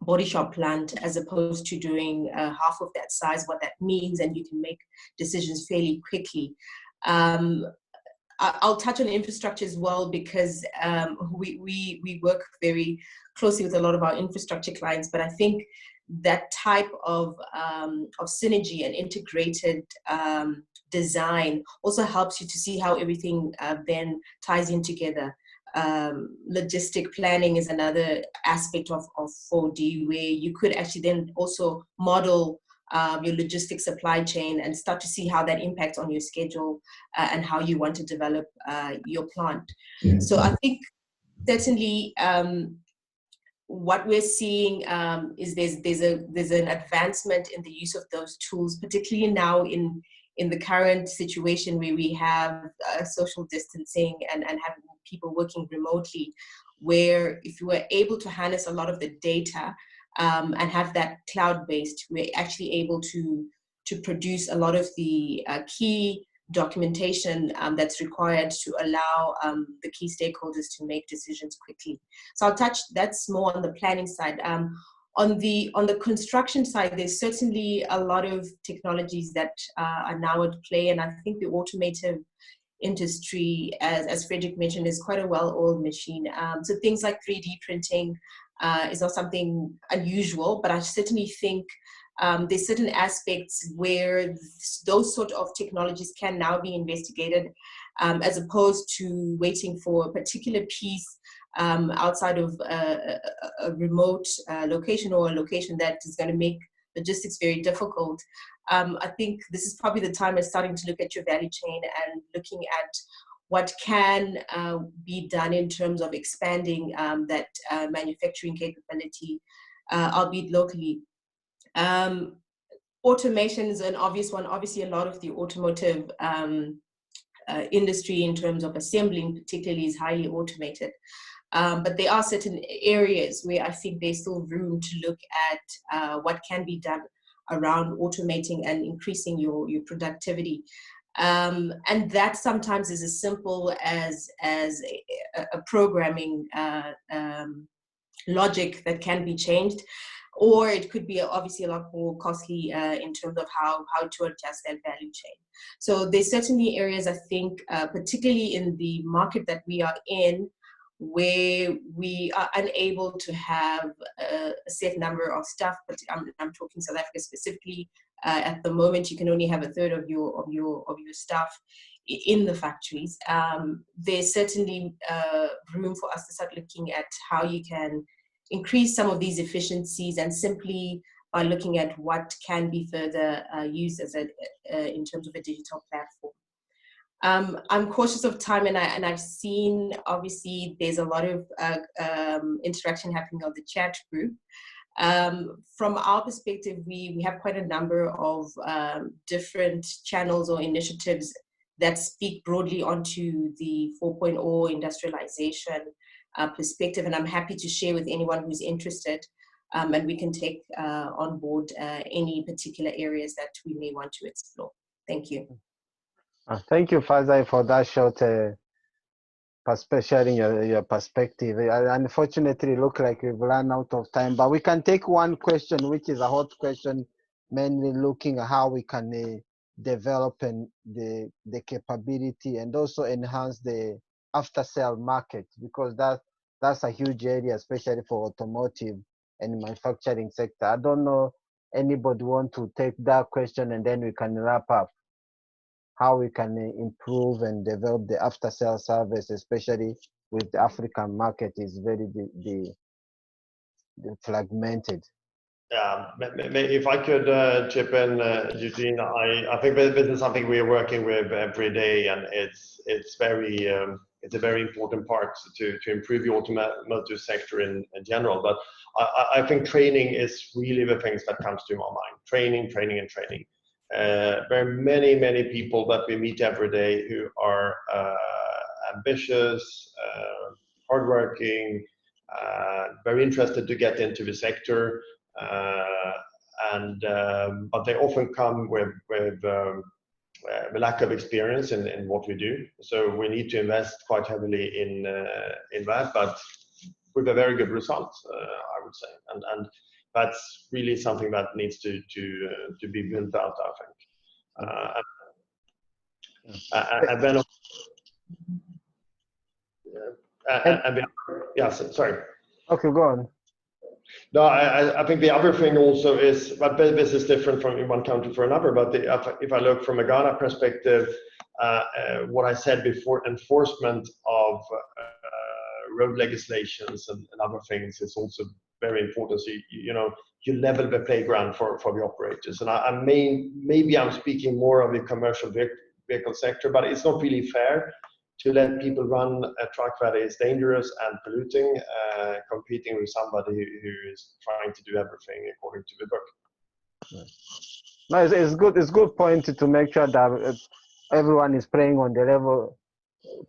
body shop plant as opposed to doing half of that size, what that means, and you can make decisions fairly quickly. I'll touch on infrastructure as well, because we work very closely with a lot of our infrastructure clients, but I think that type of synergy and integrated design also helps you to see how everything then ties in together. Logistic planning is another aspect of 4D, where you could actually then also model your logistics supply chain and start to see how that impacts on your schedule and how you want to develop your plant. So I think certainly what we're seeing is there's an advancement in the use of those tools, particularly now in the current situation where we have social distancing and having people working remotely, where if you were able to harness a lot of the data and have that cloud-based, we're actually able to produce a lot of the key documentation that's required to allow the key stakeholders to make decisions quickly. So I'll touch, that's more on the planning side. On the construction side, there's certainly a lot of technologies that are now at play, and I think the automotive industry, as Fredrik mentioned, is quite a well-oiled machine. So things like 3D printing is not something unusual, but I certainly think there's certain aspects where those sort of technologies can now be investigated, as opposed to waiting for a particular piece outside of a remote location, or a location that is going to make logistics very difficult. I think this is probably the time of starting to look at your value chain and looking at what can be done in terms of expanding that manufacturing capability, albeit locally. Automation is an obvious one. Obviously, a lot of the automotive industry in terms of assembling particularly is highly automated. But there are certain areas where I think there's still room to look at what can be done around automating and increasing your productivity. And that sometimes is as simple as a programming logic that can be changed, or it could be obviously a lot more costly in terms of how to adjust that value chain. So there's certainly areas, I think, particularly in the market that we are in, where we are unable to have a set number of staff, but I'm talking South Africa specifically. At the moment, you can only have a third of your staff in the factories. There's certainly room for us to start looking at how you can increase some of these efficiencies, and simply by looking at what can be further used as in terms of a digital platform. I'm cautious of time, and I've seen, obviously, there's a lot of interaction happening on the chat group. From our perspective, we have quite a number of different channels or initiatives that speak broadly onto the 4.0 industrialization perspective, and I'm happy to share with anyone who's interested, and we can take on board any particular areas that we may want to explore. Thank you.
Thank you, Fadzai, for that short sharing your perspective. Unfortunately, it looks like we've run out of time, but we can take one question, which is a hot question, mainly looking at how we can develop the capability and also enhance the after-sale market, because that's a huge area, especially for automotive and manufacturing sector. I don't know, anybody want to take that question, and then we can wrap up. How we can improve and develop the after-sale service, especially with the African market is very fragmented.
Yeah, if I could chip in, Eugene, I think this is something we are working with every day, and it's a very important part to improve the automotive sector in general. But I think training is really the things that comes to my mind. Training. There are many people that we meet every day who are ambitious, hardworking, very interested to get into the sector, but they often come with a lack of experience in what we do. So we need to invest quite heavily in that, but with a very good result, I would say. And that's really something that needs to be built out, I think. And then, sorry.
Okay, go on.
No, I think the other thing also is, but this is different from in one country for another, but if I look from a Ghana perspective, what I said before, enforcement of road legislations and other things is also very important. So you level the playground for the operators. And maybe I'm speaking more of the commercial vehicle sector, but it's not really fair to let people run a truck that is dangerous and polluting, competing with somebody who is trying to do everything according to the book.
No, it's good. It's good point to make sure that everyone is playing on the level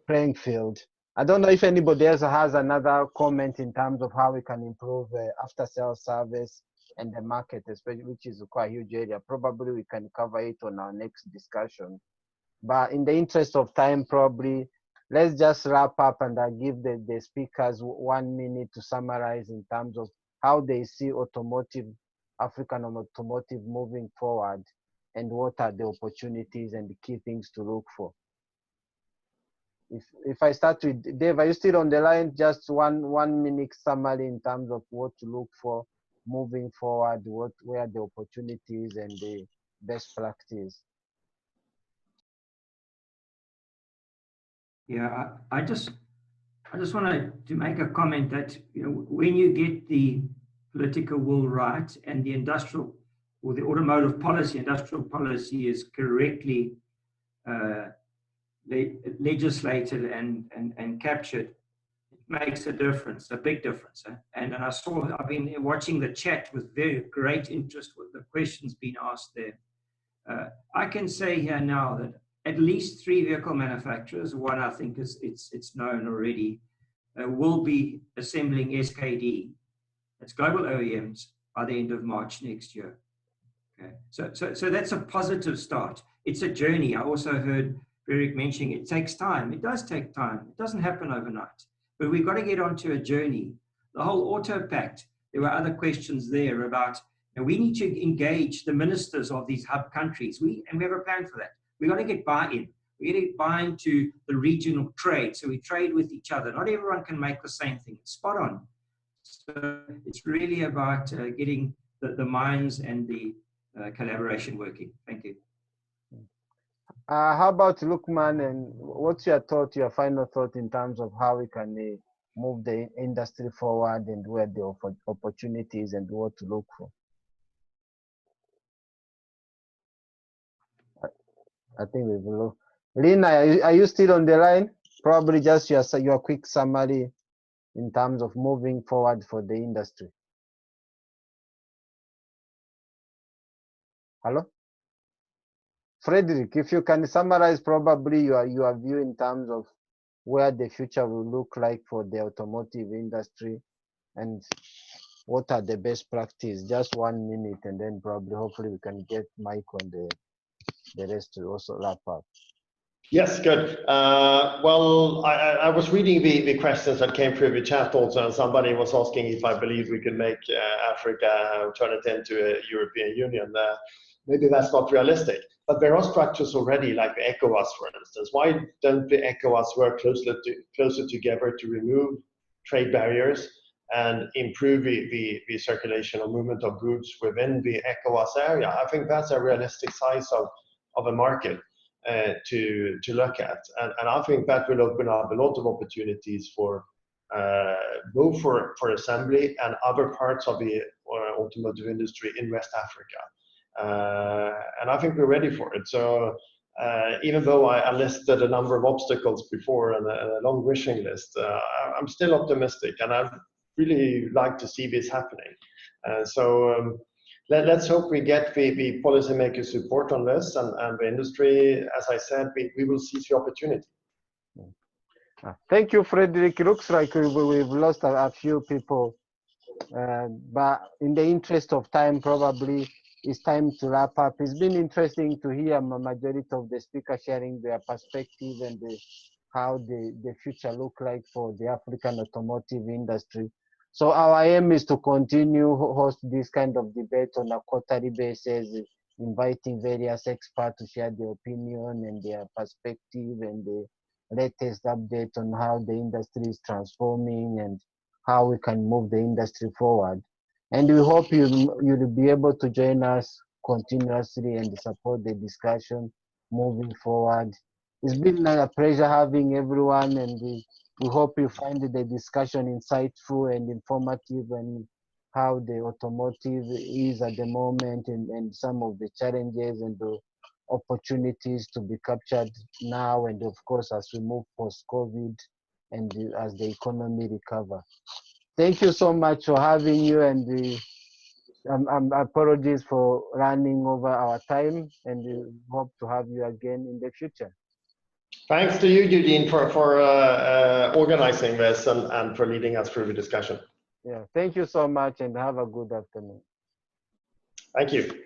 playing field. I don't know if anybody else has another comment in terms of how we can improve after-sales service and the market, especially, which is quite a huge area. Probably we can cover it on our next discussion. But in the interest of time, probably let's just wrap up and give the speakers 1 minute to summarize in terms of how they see automotive, African automotive moving forward, and what are the opportunities and the key things to look for. If I start with Dave, are you still on the line? Just one minute summary in terms of what to look for moving forward, where the opportunities and the best practice.
Yeah, I just wanted to make a comment that when you get the political will right and the industrial or the automotive policy, industrial policy is correctly legislated and captured, it makes a difference, a big difference. And I've been watching the chat with very great interest with the questions being asked there. I can say here now that at least 3 vehicle manufacturers, one I think it's known already, will be assembling SKD. It's global OEMs by the end of March next year. Okay, so that's a positive start. It's a journey. I also heard Fredrik mentioning it takes time. It does take time. It doesn't happen overnight. But we've got to get onto a journey. The whole Auto Pact, there were other questions there about, we need to engage the ministers of these hub countries. And we have a plan for that. We've got to get buy-in. We got to get buy-in to the regional trade. So we trade with each other. Not everyone can make the same thing. It's spot on. So it's really about getting the minds and the collaboration working. Thank you.
How about Luqman, and what's your final thought in terms of how we can move the industry forward and where the opportunities and what to look for? I think we will. Lina, are you still on the line? Probably just your quick summary in terms of moving forward for the industry. Hello? Fredrik, if you can summarize probably your view in terms of where the future will look like for the automotive industry and what are the best practices. Just 1 minute, and then probably hopefully we can get Mike on the rest to also wrap up.
Yes, good. Well, I was reading the questions that came through the chat also, and somebody was asking if I believe we could make Africa turn it into a European Union. Maybe that's not realistic, but there are structures already, like the ECOWAS, for instance. Why don't the ECOWAS work closer together to remove trade barriers and improve the circulation or movement of goods within the ECOWAS area? I think that's a realistic size of a market to look at, and I think that will open up a lot of opportunities for both for assembly and other parts of the automotive industry in West Africa. And I think we're ready for it. So even though I listed a number of obstacles before and a long wishing list, I'm still optimistic, and I'd really like to see this happening. So let's hope we get the policymakers' support on this, and the industry, as I said, we will seize the opportunity.
Thank you, Fredrik. It looks like we've lost a few people But in the interest of time, probably it's time to wrap up. It's been interesting to hear a majority of the speakers sharing their perspective and how the future look like for the African automotive industry. So our aim is to continue host this kind of debate on a quarterly basis, inviting various experts to share their opinion and their perspective and the latest update on how the industry is transforming and how we can move the industry forward. And we hope you'll be able to join us continuously and support the discussion moving forward. It's been a pleasure having everyone, and we hope you find the discussion insightful and informative and how the automotive is at the moment and some of the challenges and the opportunities to be captured now and of course as we move post-COVID and as the economy recovers. Thank you so much for having you, and apologies for running over our time, and we hope to have you again in the future.
Thanks to you, Eugene, for organizing this and for leading us through the discussion.
Yeah, thank you so much and have a good afternoon.
Thank you.